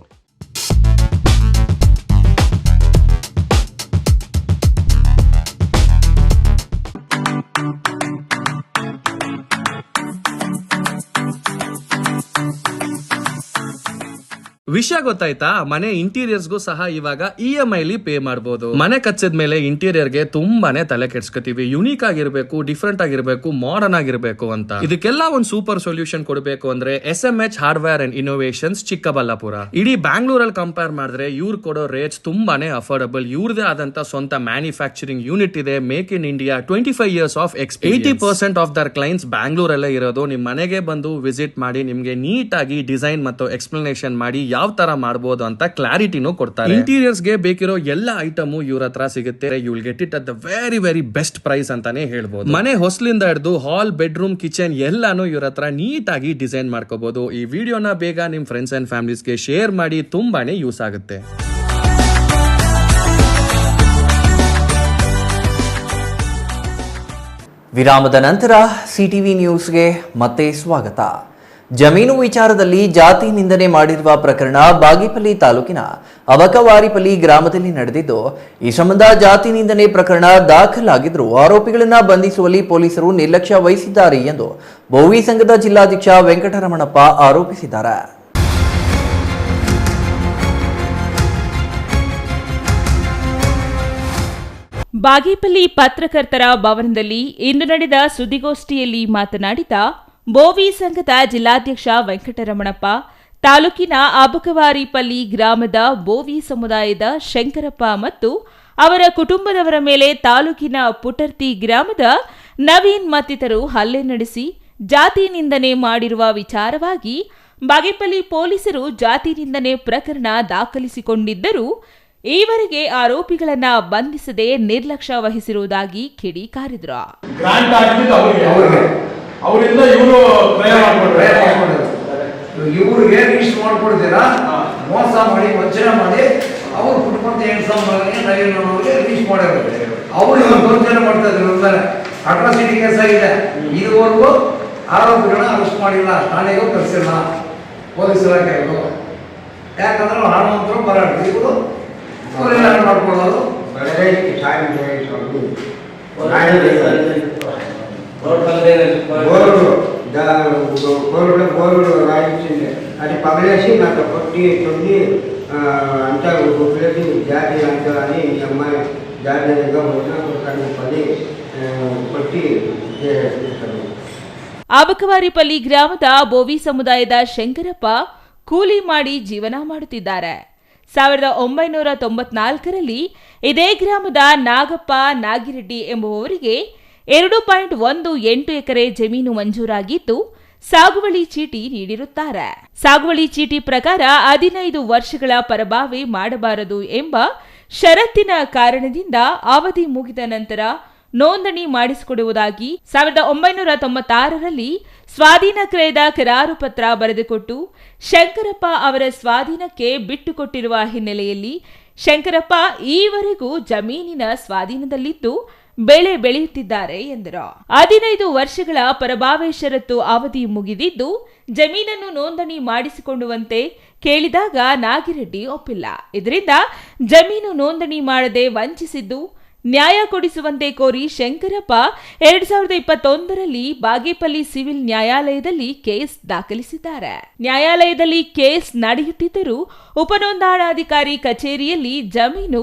ವಿಷಯ ಗೊತ್ತಾಯ್ತಾ? ಮನೆ ಇಂಟೀರಿಯರ್ಸ್ಗೂ ಸಹ ಇವಾಗ EMI ಪೇ ಮಾಡಬಹುದು. ಮನೆ ಕಚ್ಚಿದ ಮೇಲೆ ಇಂಟೀರಿಯರ್ಗೆ ತುಂಬಾನೇ ತಲೆ ಕೆಡ್ಸ್ಕೊತೀವಿ. ಯುನೀಕ್ ಆಗಿರ್ಬೇಕು, ಡಿಫ್ರೆಂಟ್ ಆಗಿರ್ಬೇಕು, ಮಾಡರ್ನ್ ಆಗಿರ್ಬೇಕು ಅಂತ. ಇದಕ್ಕೆಲ್ಲ ಒಂದು ಸೂಪರ್ ಸೊಲ್ಯೂಷನ್ ಕೊಡಬೇಕು ಅಂದ್ರೆ SMH hardware and innovations Chikkaballapur. ಇಡೀ ಬ್ಯಾಂಗ್ಳೂರಲ್ಲಿ ಕಂಪೇರ್ ಮಾಡಿದ್ರೆ ಇವ್ರು ಕೊಡೋ ರೇಟ್ಸ್ ತುಂಬಾನೇ ಅಫೋರ್ಡಬಲ್. ಇವ್ರದೇ ಆದಂತ ಸ್ವಂತ ಮ್ಯಾನುಫ್ಯಾಕ್ಚರಿಂಗ್ ಯೂನಿಟ್ ಇದೆ. Make in India 25 years of experience. 80% of their clients ಬ್ಯಾಂಗ್ಳೂರಲ್ಲೇ ಇರೋದು. ನಿಮ್ ಮನೆಗೆ ಬಂದು ವಿಸಿಟ್ ಮಾಡಿ ನಿಮ್ಗೆ ನೀಟ್ ಆಗಿ ಡಿಸೈನ್ ಮತ್ತು ಎಕ್ಸ್ಪ್ಲನೇಷನ್ ಮಾಡಿ ಯಾವ ತರ ಮಾಡಬಹುದು ಅಂತ ಕ್ಲಾರಿಟಿನೂ ಕೊಡ್ತಾರೆ. ಇಂಟೀರಿಯರ್ಸ್ ಗೆ ಬೇಕಿರೋ ಎಲ್ಲ ಐಟಮ್ ಇವ್ರ ಹತ್ರ ಸಿಗುತ್ತೆ. You will get it at the very very best price ಅಂತಾನೆ ಹೇಳ್ಬೋದು. ಮನೆ ಹೊಸಲಿಂದ ಹಿಡಿದು ಹಾಲ್, ಬೆಡ್ರೂಮ್, ಕಿಚನ್ ಎಲ್ಲಾನು ಇವ್ರ ಹತ್ರ ನೀಟ್ ಆಗಿ ಡಿಸೈನ್ ಮಾಡ್ಕೋಬಹುದು. ಈ ವಿಡಿಯೋನ ಬೇಗ ನಿಮ್ ಫ್ರೆಂಡ್ಸ್ ಅಂಡ್ ಫ್ಯಾಮಿಲೀಸ್ಗೆ ಶೇರ್ ಮಾಡಿ, ತುಂಬಾನೇ ಯೂಸ್ ಆಗುತ್ತೆ. ವಿರಾಮದ ನಂತರ CTV ನ್ಯೂಸ್ಗೆ ಮತ್ತೆ ಸ್ವಾಗತ. ಜಮೀನು ವಿಚಾರದಲ್ಲಿ ಜಾತಿ ನಿಂದನೆ ಮಾಡಿರುವ ಪ್ರಕರಣ ಬಾಗೇಪಲ್ಲಿ ತಾಲೂಕಿನ ಅಬಕವಾರಿಪಲ್ಲಿ ಗ್ರಾಮದಲ್ಲಿ ನಡೆದಿದ್ದು, ಈ ಸಂಬಂಧ ಜಾತಿ ನಿಂದನೆ ಪ್ರಕರಣ ದಾಖಲಾಗಿದ್ದರೂ ಆರೋಪಿಗಳನ್ನು ಬಂಧಿಸುವಲ್ಲಿ ಪೊಲೀಸರು ನಿರ್ಲಕ್ಷ್ಯ ವಹಿಸಿದ್ದಾರೆ ಎಂದು ಬೋವಿ ಸಂಘದ ಜಿಲ್ಲಾಧ್ಯಕ್ಷ ವೆಂಕಟರಮಣಪ್ಪ ಆರೋಪಿಸಿದ್ದಾರೆ. ಬಾಗೇಪಲ್ಲಿ ಪತ್ರಕರ್ತರ ಭವನದಲ್ಲಿ ಇಂದು ನಡೆದ ಸುದ್ದಿಗೋಷ್ಠಿಯಲ್ಲಿ ಮಾತನಾಡಿದ ಬೋವಿ ಸಂಘದ ಜಿಲ್ಲಾಧ್ಯಕ್ಷ ವೆಂಕಟರಮಣಪ್ಪ, ತಾಲೂಕಿನ ಅಬಕವಾರಿಪಲ್ಲಿ ಗ್ರಾಮದ ಬೋವಿ ಸಮುದಾಯದ ಶಂಕರಪ್ಪ ಮತ್ತು ಅವರ ಕುಟುಂಬದವರ ಮೇಲೆ ತಾಲೂಕಿನ ಪುಟರ್ತಿ ಗ್ರಾಮದ ನವೀನ್ ಮತ್ತಿತರರು ಹಲ್ಲೆ ನಡೆಸಿ ಜಾತಿ ನಿಂದನೆ ಮಾಡಿರುವ ವಿಚಾರವಾಗಿ ಬಾಗೇಪಲ್ಲಿ ಪೊಲೀಸರು ಜಾತಿ ನಿಂದನೆ ಪ್ರಕರಣ ದಾಖಲಿಸಿಕೊಂಡಿದ್ದರೂ ಈವರೆಗೆ ಆರೋಪಿಗಳನ್ನ ಬಂಧಿಸದೆ ನಿರ್ಲಕ್ಷ್ಯ ವಹಿಸಿರುವುದಾಗಿ ಕಿಡಿಕಾರಿದ್ರು. ಅವರಿಂದ ಇವರು ಇವ್ರಿಗೆ ಇಷ್ಟು ಮಾಡ್ಕೊಡ್ತೀರಾ, ಮೋಸ ಮಾಡಿ ವಂಚನೆ ಮಾಡಿ ಅವ್ರ ಕುಟುಂಬದ ಹೆಣ್ಸವ್ರಿಗೆ ರೀಚ್ ಮಾಡಿರ್ತಾರೆ. ಅವ್ರು ಇವಾಗ ವಂಚನೆ ಮಾಡ್ತಾ ಇದ್ರು. ಅಟ್ರಾಸಿಟಿ ಕೇಸ್ ಆಗಿದೆ. ಇದುವರೆಗೂ ಆರೋಪಿಗಳನ್ನ ಅರೆಸ್ಟ್ ಮಾಡಿಲ್ಲ, ಠಾಣೆಗೂ ಕಳಿಸಿಲ್ಲ ಪೊಲೀಸ್ ಇಲಾಖೆಗಳು. ಯಾಕಂದ್ರೆ ಹಣವಂತರು ಬರಾಡ್ತೀವಿ, ಇವರು ಅವರೆಲ್ಲ ಮಾಡ್ಕೊಳ್ಳೋದು గోరుడు రాయించింది. అది పగలేసి నాకు కొట్టి తొంగి అంతా గుడ్లకి జాతి అంతా అని ఈ అమ్మాయి జాతీయంగా వచ్చిన పది కొట్టి ಅಬಕವಾರಿಪಲ್ಲಿ ಗ್ರಾಮದ ಬೋವಿ ಸಮುದಾಯದ ಶಂಕರಪ್ಪ ಕೂಲಿ ಮಾಡಿ ಜೀವನ ಮಾಡುತ್ತಿದ್ದಾರೆ. 1994ರಲ್ಲಿ ಇದೇ ಗ್ರಾಮದ ನಾಗಪ್ಪ ನಾಗಿರೆಡ್ಡಿ ಎಂಬುವವರಿಗೆ 2.18 ಎಕರೆ ಜಮೀನು ಮಂಜೂರಾಗಿದ್ದು ಸಾಗುವಳಿ ಚೀಟಿ ನೀಡಿರುತ್ತಾರೆ. ಸಾಗುವಳಿ ಚೀಟಿ ಪ್ರಕಾರ 15 ವರ್ಷಗಳ ಪರಭಾವೆ ಮಾಡಬಾರದು ಎಂಬ ಷರತ್ತಿನ ಕಾರಣದಿಂದ ಅವಧಿ ಮುಗಿದ ನಂತರ ನೋಂದಣಿ ಮಾಡಿಸಿಕೊಡುವುದಾಗಿ 1996ರಲ್ಲಿ ಸ್ವಾಧೀನ ಕ್ರಯದ ಕರಾರು ಪತ್ರ ಬರೆದುಕೊಟ್ಟು ಶಂಕರಪ್ಪ ಅವರ ಸ್ವಾಧೀನಕ್ಕೆ ಬಿಟ್ಟುಕೊಟ್ಟಿರುವ ಹಿನ್ನೆಲೆಯಲ್ಲಿ ಶಂಕರಪ್ಪ ಈವರೆಗೂ ಜಮೀನಿನ ಸ್ವಾಧೀನದಲ್ಲಿದ್ದು ಬೆಳೆ ಬೆಳೆಯುತ್ತಿದ್ದಾರೆ ಎಂದರು. 15 ವರ್ಷಗಳ ಪರಭಾವೆ ಷರತ್ತು ಅವಧಿ ಮುಗಿದಿದ್ದು ಜಮೀನನ್ನು ನೋಂದಣಿ ಮಾಡಿಸಿಕೊಳ್ಳುವಂತೆ ಕೇಳಿದಾಗ ನಾಗಿರೆಡ್ಡಿ ಒಪ್ಪಿಲ್ಲ. ಇದರಿಂದ ಜಮೀನು ನೋಂದಣಿ ಮಾಡದೆ ವಂಚಿಸಿದ್ದು ನ್ಯಾಯ ಕೊಡಿಸುವಂತೆ ಕೋರಿ ಶಂಕರಪ್ಪ 2021ರಲ್ಲಿ ಬಾಗೇಪಲ್ಲಿ ಸಿವಿಲ್ ನ್ಯಾಯಾಲಯದಲ್ಲಿ ಕೇಸ್ ದಾಖಲಿಸಿದ್ದಾರೆ. ನ್ಯಾಯಾಲಯದಲ್ಲಿ ಕೇಸ್ ನಡೆಯುತ್ತಿದ್ದರೂ ಉಪನೋಂದಣಾಧಿಕಾರಿ ಕಚೇರಿಯಲ್ಲಿ ಜಮೀನು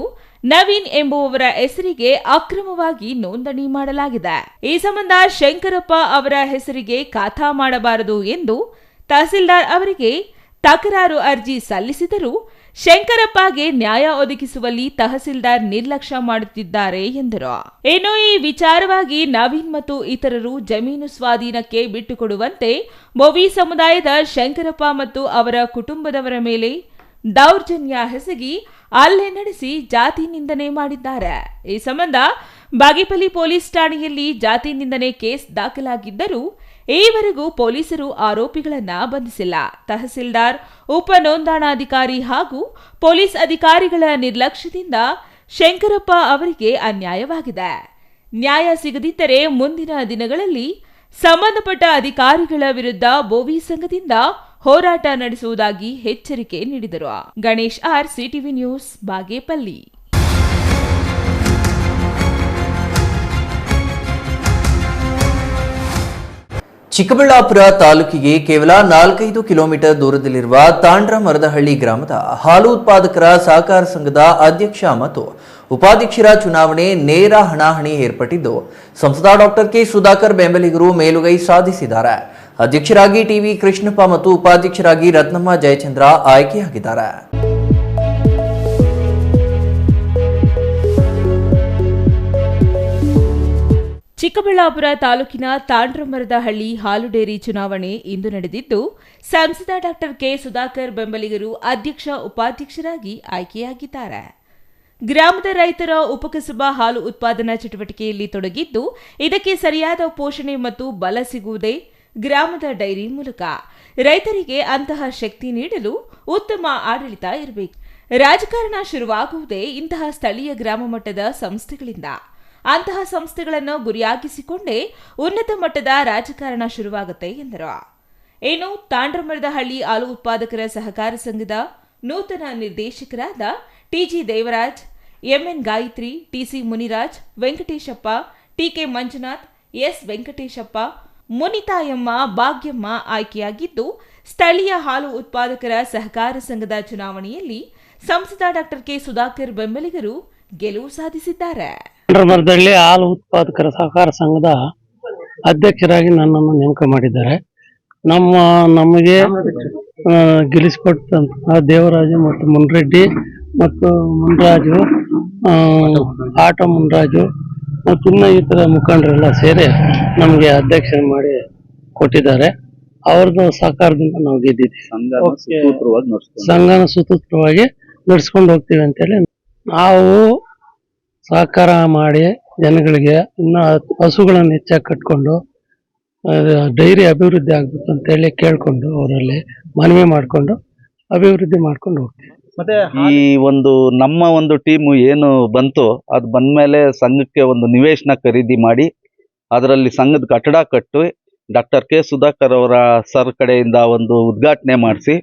ನವೀನ್ ಎಂಬುವವರ ಹೆಸರಿಗೆ ಅಕ್ರಮವಾಗಿ ನೋಂದಣಿ ಮಾಡಲಾಗಿದೆ. ಈ ಸಂಬಂಧ ಶಂಕರಪ್ಪ ಅವರ ಹೆಸರಿಗೆ ಖಾತಾ ಮಾಡಬಾರದು ಎಂದು ತಹಸೀಲ್ದಾರ್ ಅವರಿಗೆ ತಕರಾರು ಅರ್ಜಿ ಸಲ್ಲಿಸಿದರೂ ಶಂಕರಪ್ಪಗೆ ನ್ಯಾಯ ಒದಗಿಸುವಲ್ಲಿ ತಹಸೀಲ್ದಾರ್ ನಿರ್ಲಕ್ಷ್ಯ ಮಾಡುತ್ತಿದ್ದಾರೆ ಎಂದರು. ಇನ್ನು ಈ ವಿಚಾರವಾಗಿ ನವೀನ್ ಮತ್ತು ಇತರರು ಜಮೀನು ಸ್ವಾಧೀನಕ್ಕೆ ಬಿಟ್ಟುಕೊಡುವಂತೆ ಬೋವಿ ಸಮುದಾಯದ ಶಂಕರಪ್ಪ ಮತ್ತು ಅವರ ಕುಟುಂಬದವರ ಮೇಲೆ ದೌರ್ಜನ್ಯ ಎಸಗಿ ಹಲ್ಲೆ ನಡೆಸಿ ಜಾತಿ ನಿಂದನೆ ಮಾಡಿದ್ದಾರೆ. ಈ ಸಂಬಂಧ ಬಾಗೇಪಲ್ಲಿ ಪೊಲೀಸ್ ಠಾಣೆಯಲ್ಲಿ ಜಾತಿ ನಿಂದನೆ ಕೇಸ್ ದಾಖಲಾಗಿದ್ದರೂ ಈವರೆಗೂ ಪೊಲೀಸರು ಆರೋಪಿಗಳನ್ನ ಬಂಧಿಸಿಲ್ಲ. ತಹಸೀಲ್ದಾರ್, ಉಪ ನೋಂದಣಾಧಿಕಾರಿ ಹಾಗೂ ಪೊಲೀಸ್ ಅಧಿಕಾರಿಗಳ ನಿರ್ಲಕ್ಷ್ಯದಿಂದ ಶಂಕರಪ್ಪ ಅವರಿಗೆ ಅನ್ಯಾಯವಾಗಿದೆ. ನ್ಯಾಯ ಸಿಗದಿದ್ದರೆ ಮುಂದಿನ ದಿನಗಳಲ್ಲಿ ಸಂಬಂಧಪಟ್ಟ ಅಧಿಕಾರಿಗಳ ವಿರುದ್ಧ ಬೋವಿ ಸಂಘದಿಂದ ಹೋರಾಟ ನಡೆಸುವುದಾಗಿ ಎಚ್ಚರಿಕೆ ನೀಡಿದರು. Ganesh R, CTV news, Bagepalli. Chikkaballapur ತಾಲೂಕಿಗೆ ಕೇವಲ 4-5 ಕಿಲೋಮೀಟರ್ ದೂರದಲ್ಲಿರುವ ತಾಂಡ್ರ ಮರದಹಳ್ಳಿ ಗ್ರಾಮದ ಹಾಲು ಉತ್ಪಾದಕರ ಸಹಕಾರ ಸಂಘದ ಅಧ್ಯಕ್ಷ ಮತ್ತು ಉಪಾಧ್ಯಕ್ಷರ ಚುನಾವಣೆ ನೇರ ಹಣಾಹಣಿ ಏರ್ಪಟ್ಟಿದ್ದು ಸಂಸದ ಡಾಕ್ಟರ್ ಕೆ ಸುಧಾಕರ್ ಬೆಂಬಲಿಗರು ಮೇಲುಗೈ ಸಾಧಿಸಿದ್ದಾರೆ. ಅಧ್ಯಕ್ಷರಾಗಿ ಟಿವಿ ಕೃಷ್ಣಪ್ಪ ಮತ್ತು ಉಪಾಧ್ಯಕ್ಷರಾಗಿ ರತ್ನಮ್ಮ ಜಯಚಂದ್ರ ಆಯ್ಕೆಯಾಗಿದ್ದಾರೆ. ಚಿಕ್ಕಬಳ್ಳಾಪುರ ತಾಲೂಕಿನ ತಾಂಡ್ರಮರದಹಳ್ಳಿ ಹಾಲು ಡೇರಿ ಚುನಾವಣೆ ಇಂದು ನಡೆದಿದ್ದು ಸಂಸದ ಡಾಕ್ಟರ್ ಕೆ ಸುಧಾಕರ್ ಬೆಂಬಲಿಗರು ಅಧ್ಯಕ್ಷ ಉಪಾಧ್ಯಕ್ಷರಾಗಿ ಆಯ್ಕೆಯಾಗಿದ್ದಾರೆ. ಗ್ರಾಮದ ರೈತರ ಉಪಕಸಬಾ ಹಾಲು ಉತ್ಪಾದನಾ ಚಟುವಟಿಕೆಯಲ್ಲಿ ತೊಡಗಿದ್ದು ಇದಕ್ಕೆ ಸರಿಯಾದ ಪೋಷಣೆ ಮತ್ತು ಬಲ ಸಿಗುವುದೇ ಗ್ರಾಮದ ಡೈರಿ ಮೂಲಕ. ರೈತರಿಗೆ ಅಂತಹ ಶಕ್ತಿ ನೀಡಲು ಉತ್ತಮ ಆಡಳಿತ ಇರಬೇಕು. ರಾಜಕಾರಣ ಶುರುವಾಗುವುದೇ ಇಂತಹ ಸ್ಥಳೀಯ ಗ್ರಾಮ ಮಟ್ಟದ ಸಂಸ್ಥೆಗಳಿಂದ. ಅಂತಹ ಸಂಸ್ಥೆಗಳನ್ನು ಗುರಿಯಾಗಿಸಿಕೊಂಡೇ ಉನ್ನತ ಮಟ್ಟದ ರಾಜಕಾರಣ ಶುರುವಾಗುತ್ತೆ ಎಂದರು. ಇನ್ನು ತಾಂಡ್ರಮರದಹಳ್ಳಿ ಹಾಲು ಉತ್ಪಾದಕರ ಸಹಕಾರ ಸಂಘದ ನೂತನ ನಿರ್ದೇಶಕರಾದ TG Devaraj, MN Gayatri, TC Muniraj, Venkateshappa, TK Manjunath, S Venkateshappa, Munithayamma, Bhagyamma ಆಯ್ಕೆಯಾಗಿದ್ದು ಸ್ಥಳೀಯ ಹಾಲು ಉತ್ಪಾದಕರ ಸಹಕಾರ ಸಂಘದ ಚುನಾವಣೆಯಲ್ಲಿ ಸಂಸದ ಡಾಕ್ಟರ್ ಕೆ ಸುಧಾಕರ್ ಬೆಂಬಲಿಗರು ಗೆಲುವು ಸಾಧಿಸಿದ್ದಾರೆ. ತಾಂಡ್ರಮರದಹಳ್ಳಿ ಹಾಲು ಉತ್ಪಾದಕರ ಸಹಕಾರ ಸಂಘದ ಅಧ್ಯಕ್ಷರಾಗಿ ನನ್ನನ್ನು ನೇಮಕ ಮಾಡಿದ್ದಾರೆ. ನಮಗೆ ಗೆಲ್ಲಿಸಿಕೊಟ್ಟಂತಹ ದೇವರಾಜು ಮತ್ತು ಮುನ್ರೆಡ್ಡಿ ಮತ್ತು ಮುನ್ರಾಜು, ಆಟೋ ಮುನ್ರಾಜು ಮತ್ತು ಇನ್ನು ಇತರ ಮುಖಂಡರೆಲ್ಲ ಸೇರಿ ನಮಗೆ ಅಧ್ಯಕ್ಷ ಮಾಡಿ ಕೊಟ್ಟಿದ್ದಾರೆ. ಅವ್ರದ್ದು ಸಹಕಾರದಿಂದ ನಾವು ಗೆದ್ದಿದ್ದೀವಿ. ಸಂಘನ ಸುಸೂತ್ರವಾಗಿ ನಡೆಸ್ಕೊಂಡು ಹೋಗ್ತೀವಿ ಅಂತೇಳಿ ನಾವು ಸಹಕಾರ ಮಾಡಿ ಜನಗಳಿಗೆ ಇನ್ನು ಹಸುಗಳನ್ನು ಹೆಚ್ಚಾಗಿ ಕಟ್ಕೊಂಡು ಡೈರಿ ಅಭಿವೃದ್ಧಿ ಆಗ್ಬೇಕು ಅಂತೇಳಿ ಕೇಳ್ಕೊಂಡು ಅವರಲ್ಲಿ ಮನವಿ ಮಾಡಿಕೊಂಡು ಅಭಿವೃದ್ಧಿ ಮಾಡ್ಕೊಂಡು ಹೋಗ್ತೀವಿ. ಮತ್ತೆ ಈ ನಮ್ಮ ಟೀಮು ಏನು ಬಂತು ಅದು ಬಂದ್ಮೇಲೆ ಸಂಘಕ್ಕೆ ಒಂದು ನಿವೇಶನ ಖರೀದಿ ಮಾಡಿ ಅದರಲ್ಲಿ ಸಂಘದ ಕಟ್ಟಡ ಕಟ್ಟಿ ಡಾಕ್ಟರ್ ಕೆ ಸುಧಾಕರ್ ಅವರ ಸರ್ ಕಡೆಯಿಂದ ಒಂದು ಉದ್ಘಾಟನೆ ಮಾಡಿಸಿ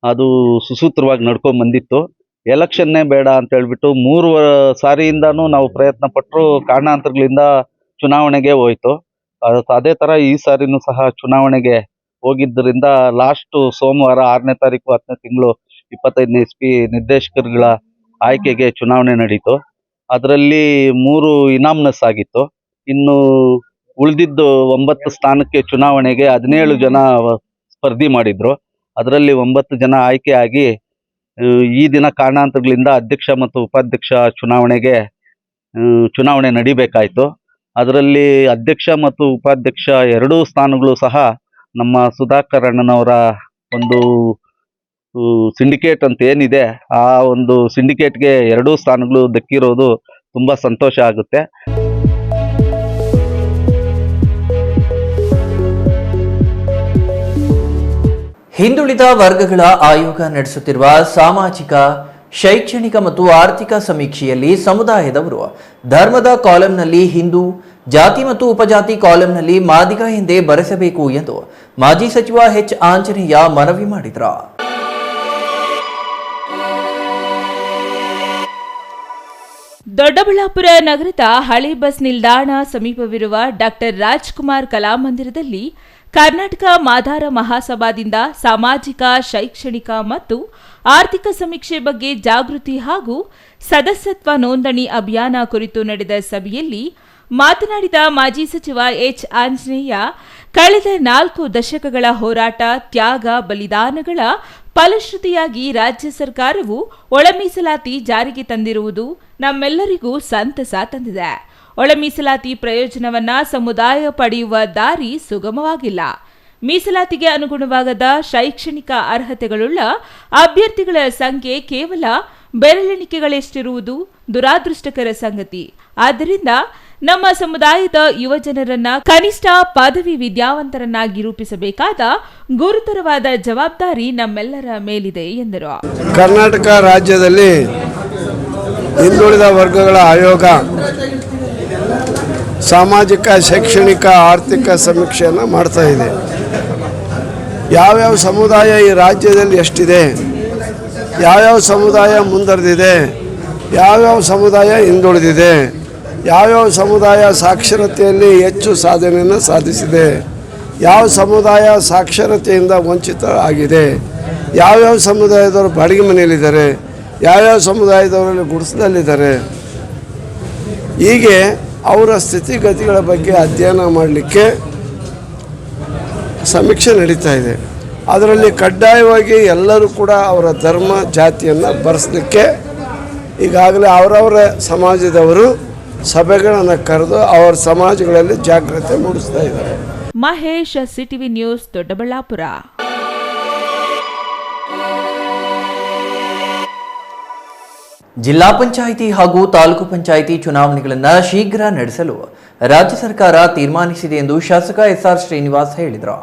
ಅದು ಸುಸೂತ್ರವಾಗಿ ನಡ್ಕೊಂಡ್ ಬಂದಿತ್ತು. ಎಲೆಕ್ಷನ್ನೇ ಬೇಡ ಅಂತ ಹೇಳ್ಬಿಟ್ಟು 3 ಸಾರಿಯಿಂದಾನು ನಾವು ಪ್ರಯತ್ನ ಪಟ್ಟರು, ಕಾರಣಾಂತರಗಳಿಂದ ಚುನಾವಣೆಗೆ ಹೋಯ್ತು. ಅದೇ ತರ ಈ ಸಾರಿನೂ ಸಹ ಚುನಾವಣೆಗೆ ಹೋಗಿದ್ದರಿಂದ ಲಾಸ್ಟ್ ಸೋಮವಾರ 6ನೇ ತಾರೀಕು 10ನೇ ತಿಂಗಳು 25ನೇ ಇಸ್ವಿ ನಿರ್ದೇಶಕರುಗಳ ಆಯ್ಕೆಗೆ ಚುನಾವಣೆ ನಡೀತು. ಅದರಲ್ಲಿ 3 ಇನಾಮ್ನಸ್ ಆಗಿತ್ತು. ಇನ್ನು ಉಳಿದಿದ್ದು 9 ಸ್ಥಾನಕ್ಕೆ ಚುನಾವಣೆಗೆ 17 ಜನ ಸ್ಪರ್ಧಿ ಮಾಡಿದ್ರು. ಅದರಲ್ಲಿ 9 ಜನ ಆಯ್ಕೆ ಆಗಿ ಈ ದಿನ ಕಾರಣಾಂತರಗಳಿಂದ ಅಧ್ಯಕ್ಷ ಮತ್ತು ಉಪಾಧ್ಯಕ್ಷ ಚುನಾವಣೆ ನಡಿಬೇಕಾಯ್ತು. ಅದರಲ್ಲಿ ಅಧ್ಯಕ್ಷ ಮತ್ತು ಉಪಾಧ್ಯಕ್ಷ 2 ಸ್ಥಾನಗಳು ಸಹ ನಮ್ಮ ಸುಧಾಕರ್ ಅಣ್ಣನವರ ಒಂದು ಸಿಂಡಿಕೇಟ್ ಅಂತ ಏನಿದೆ ಆ ಒಂದು ಸಿಂಡಿಕೇಟ್ಗೆ 2 ಸ್ಥಾನಗಳು ದಕ್ಕಿರೋದು ತುಂಬಾ ಸಂತೋಷ ಆಗುತ್ತೆ. ಹಿಂದುಳಿದ ವರ್ಗಗಳ ಆಯೋಗ ನಡೆಸುತ್ತಿರುವ ಸಾಮಾಜಿಕ, ಶೈಕ್ಷಣಿಕ ಮತ್ತು ಆರ್ಥಿಕ ಸಮೀಕ್ಷೆಯಲ್ಲಿ ಸಮುದಾಯದವರು ಧರ್ಮದ ಕಾಲಂನಲ್ಲಿ ಹಿಂದೂ, ಜಾತಿ ಮತ್ತು ಉಪಜಾತಿ ಕಾಲಂನಲ್ಲಿ ಮಾದಿಗ ಎಂದೇ ಬರೆಸಬೇಕು ಎಂದು ಮಾಜಿ ಸಚಿವ ಎಚ್ ಆಂಜನೇಯ ಮನವಿ ಮಾಡಿದರು. ದೊಡ್ಡಬಳ್ಳಾಪುರ ನಗರದ ಹಳೆ ಬಸ್ ನಿಲ್ದಾಣ ಸಮೀಪವಿರುವ ಡಾಕ್ಟರ್ ರಾಜ್ಕುಮಾರ್ ಕಲಾಮಂದಿರದಲ್ಲಿ ಕರ್ನಾಟಕ ಮಾದಾರ ಮಹಾಸಭಾದಿಂದ ಸಾಮಾಜಿಕ, ಶೈಕ್ಷಣಿಕ ಮತ್ತು ಆರ್ಥಿಕ ಸಮೀಕ್ಷೆ ಬಗ್ಗೆ ಜಾಗೃತಿ ಹಾಗೂ ಸದಸ್ಯತ್ವ ನೋಂದಣಿ ಅಭಿಯಾನ ಕುರಿತು ನಡೆದ ಸಭೆಯಲ್ಲಿ ಮಾತನಾಡಿದ ಮಾಜಿ ಸಚಿವ ಎಚ್ ಆಂಜನೇಯ, ಕಳೆದ 4 ದಶಕಗಳ ಹೋರಾಟ, ತ್ಯಾಗ, ಬಲಿದಾನಗಳ ಫಲಶ್ರುತಿಯಾಗಿ ರಾಜ್ಯ ಸರ್ಕಾರವು ಒಳ ಮೀಸಲಾತಿ ಜಾರಿಗೆ ತಂದಿರುವುದು ನಮ್ಮೆಲ್ಲರಿಗೂ ಸಂತಸ ತಂದಿದೆ. ಒಳ ಮೀಸಲಾತಿ ಪ್ರಯೋಜನವನ್ನ ಸಮುದಾಯ ಪಡೆಯುವ ದಾರಿ ಸುಗಮವಾಗಿಲ್ಲ. ಮೀಸಲಾತಿಗೆ ಅನುಗುಣವಾಗದ ಶೈಕ್ಷಣಿಕ ಅರ್ಹತೆಗಳುಳ್ಳ ಅಭ್ಯರ್ಥಿಗಳ ಸಂಖ್ಯೆ ಕೇವಲ ಬೆರಳೆಣಿಕೆಗಳಷ್ಟಿರುವುದು ದುರಾದೃಷ್ಟಕರ ಸಂಗತಿ. ಆದ್ದರಿಂದ ನಮ್ಮ ಸಮುದಾಯದ ಯುವಜನರನ್ನ ಕನಿಷ್ಠ ಪದವಿ ವಿದ್ಯಾವಂತರನ್ನಾಗಿ ರೂಪಿಸಬೇಕಾದ ಗುರುತರವಾದ ಜವಾಬ್ದಾರಿ ನಮ್ಮೆಲ್ಲರ ಮೇಲಿದೆ ಎಂದರು. ಕರ್ನಾಟಕ ರಾಜ್ಯದಲ್ಲಿ ಹಿಂದುಳಿದ ವರ್ಗಗಳ ಆಯೋಗ ಸಾಮಾಜಿಕ, ಶೈಕ್ಷಣಿಕ, ಆರ್ಥಿಕ ಸಮೀಕ್ಷೆಯನ್ನು ಮಾಡ್ತಾ ಇದೆ. ಯಾವ್ಯಾವ ಸಮುದಾಯ ಈ ರಾಜ್ಯದಲ್ಲಿ ಎಷ್ಟಿದೆ, ಯಾವ್ಯಾವ ಸಮುದಾಯ ಮುಂದುವರೆದಿದೆ, ಯಾವ್ಯಾವ ಸಮುದಾಯ ಹಿಂದುಳಿದಿದೆ, ಯಾವ್ಯಾವ ಸಮುದಾಯ ಸಾಕ್ಷರತೆಯಲ್ಲಿ ಹೆಚ್ಚು ಸಾಧನೆಯನ್ನು ಸಾಧಿಸಿದೆ, ಯಾವ ಸಮುದಾಯ ಸಾಕ್ಷರತೆಯಿಂದ ವಂಚಿತ ಆಗಿದೆ, ಯಾವ್ಯಾವ ಸಮುದಾಯದವರು ಬಾಡಿಗೆ ಮನೆಯಲ್ಲಿದ್ದಾರೆ, ಯಾವ್ಯಾವ ಸಮುದಾಯದವರಲ್ಲಿ ಗುಡಿಸಲಿದ್ದಾರೆ, ಹೀಗೆ ಅವರ ಸ್ಥಿತಿಗತಿಗಳ ಬಗ್ಗೆ ಅಧ್ಯಯನ ಮಾಡಲಿಕ್ಕೆ ಸಮೀಕ್ಷೆ ನಡೀತಾ ಇದೆ. ಅದರಲ್ಲಿ ಕಡ್ಡಾಯವಾಗಿ ಎಲ್ಲರೂ ಕೂಡ ಅವರ ಧರ್ಮ ಜಾತಿಯನ್ನು ಬರೆಸಲಿಕ್ಕೆ ಈಗಾಗಲೇ ಅವರವರ ಸಮಾಜದವರು ಸಭೆಗಳನ್ನು ಕರೆದು ಅವರ ಸಮಾಜಗಳಲ್ಲಿ ಜಾಗೃತಿ ಮೂಡಿಸ್ತಾ ಇದ್ದಾರೆ. Mahesh, CTV news, Doddaballapura. ಜಿಲ್ಲಾ ಪಂಚಾಯಿತಿ ಹಾಗೂ ತಾಲೂಕು ಪಂಚಾಯಿತಿ ಚುನಾವಣೆಗಳನ್ನು ಶೀಘ್ರ ನಡೆಸಲು ರಾಜ್ಯ ಸರ್ಕಾರ ತೀರ್ಮಾನಿಸಿದೆ ಎಂದು ಶಾಸಕ ಎಸ್ಆರ್ ಶ್ರೀನಿವಾಸ್ ಹೇಳಿದರು.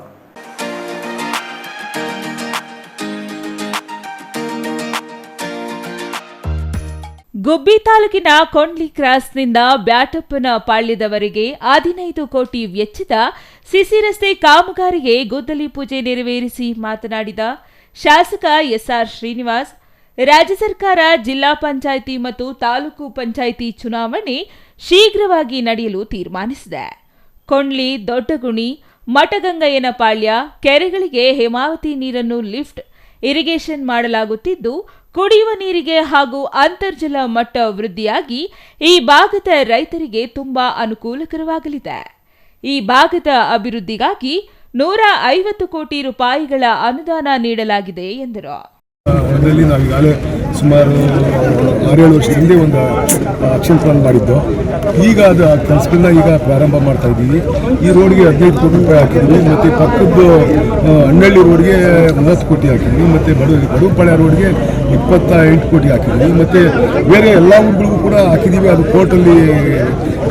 ಗುಬ್ಬಿ ತಾಲೂಕಿನ ಕೊಂಡ್ಲಿ ಕ್ರಾಸ್ನಿಂದ ಬ್ಯಾಟಪ್ಪನ ಪಾಳ್ಯದವರೆಗೆ 15 ಕೋಟಿ ವೆಚ್ಚದ ಸಿಸಿ ರಸ್ತೆ ಕಾಮಗಾರಿಗೆ ಗುದ್ದಲಿ ಪೂಜೆ ನೆರವೇರಿಸಿ ಮಾತನಾಡಿದ ಶಾಸಕ ಎಸ್ಆರ್ ಶ್ರೀನಿವಾಸ್, ರಾಜ್ಯ ಸರ್ಕಾರ ಜಿಲ್ಲಾ ಪಂಚಾಯಿತಿ ಮತ್ತು ತಾಲೂಕು ಪಂಚಾಯಿತಿ ಚುನಾವಣೆ ಶೀಘ್ರವಾಗಿ ನಡೆಯಲು ತೀರ್ಮಾನಿಸಿದೆ. ಕೊಂಡ್ಲಿ, ದೊಡ್ಡಗುಣಿ, ಮಠಗಂಗಯ್ಯನ ಪಾಳ್ಯ ಕೆರೆಗಳಿಗೆ ಹೇಮಾವತಿ ನೀರನ್ನು ಲಿಫ್ಟ್ ಇರಿಗೇಷನ್ ಮಾಡಲಾಗುತ್ತಿದ್ದು, ಕುಡಿಯುವ ನೀರಿಗೆ ಹಾಗೂ ಅಂತರ್ಜಲ ಮಟ್ಟ ವೃದ್ಧಿಯಾಗಿ ಈ ಭಾಗದ ರೈತರಿಗೆ ತುಂಬಾ ಅನುಕೂಲಕರವಾಗಲಿದೆ. ಈ ಭಾಗದ ಅಭಿವೃದ್ಧಿಗಾಗಿ 150 ಕೋಟಿ ರೂಪಾಯಿಗಳ ಅನುದಾನ ನೀಡಲಾಗಿದೆ ಎಂದರು. ಅದರಲ್ಲಿ ನಾವು ಈಗಾಗಲೇ ಸುಮಾರು 6-7 ವರ್ಷದ ಹಿಂದೆ ಒಂದು ಆಕ್ಷನ್ ಪ್ಲಾನ್ ಮಾಡಿದ್ದು. ಈಗ ಅದು ಕೆಲಸಗಳನ್ನ ಈಗ ಪ್ರಾರಂಭ ಮಾಡ್ತಾ ಇದ್ದೀವಿ. ಈ ರೋಡ್ಗೆ 15 ಕೋಟಿ ರೂಪಾಯಿ ಹಾಕಿದ್ವಿ, ಮತ್ತು ಪಕ್ಕದ್ದು ಹಣ್ಣಳ್ಳಿ ರೋಡ್ಗೆ 30 ಕೋಟಿ ಹಾಕಿದ್ವಿ, ಮತ್ತು ಬಡವಪಾಳ್ಯ ರೋಡ್ಗೆ 28 ಕೋಟಿ ಹಾಕಿದ್ವಿ, ಮತ್ತು ಬೇರೆ ಎಲ್ಲ ಊರುಗಳಿಗೂ ಕೂಡ ಹಾಕಿದ್ದೀವಿ. ಅದು ಕೋರ್ಟಲ್ಲಿ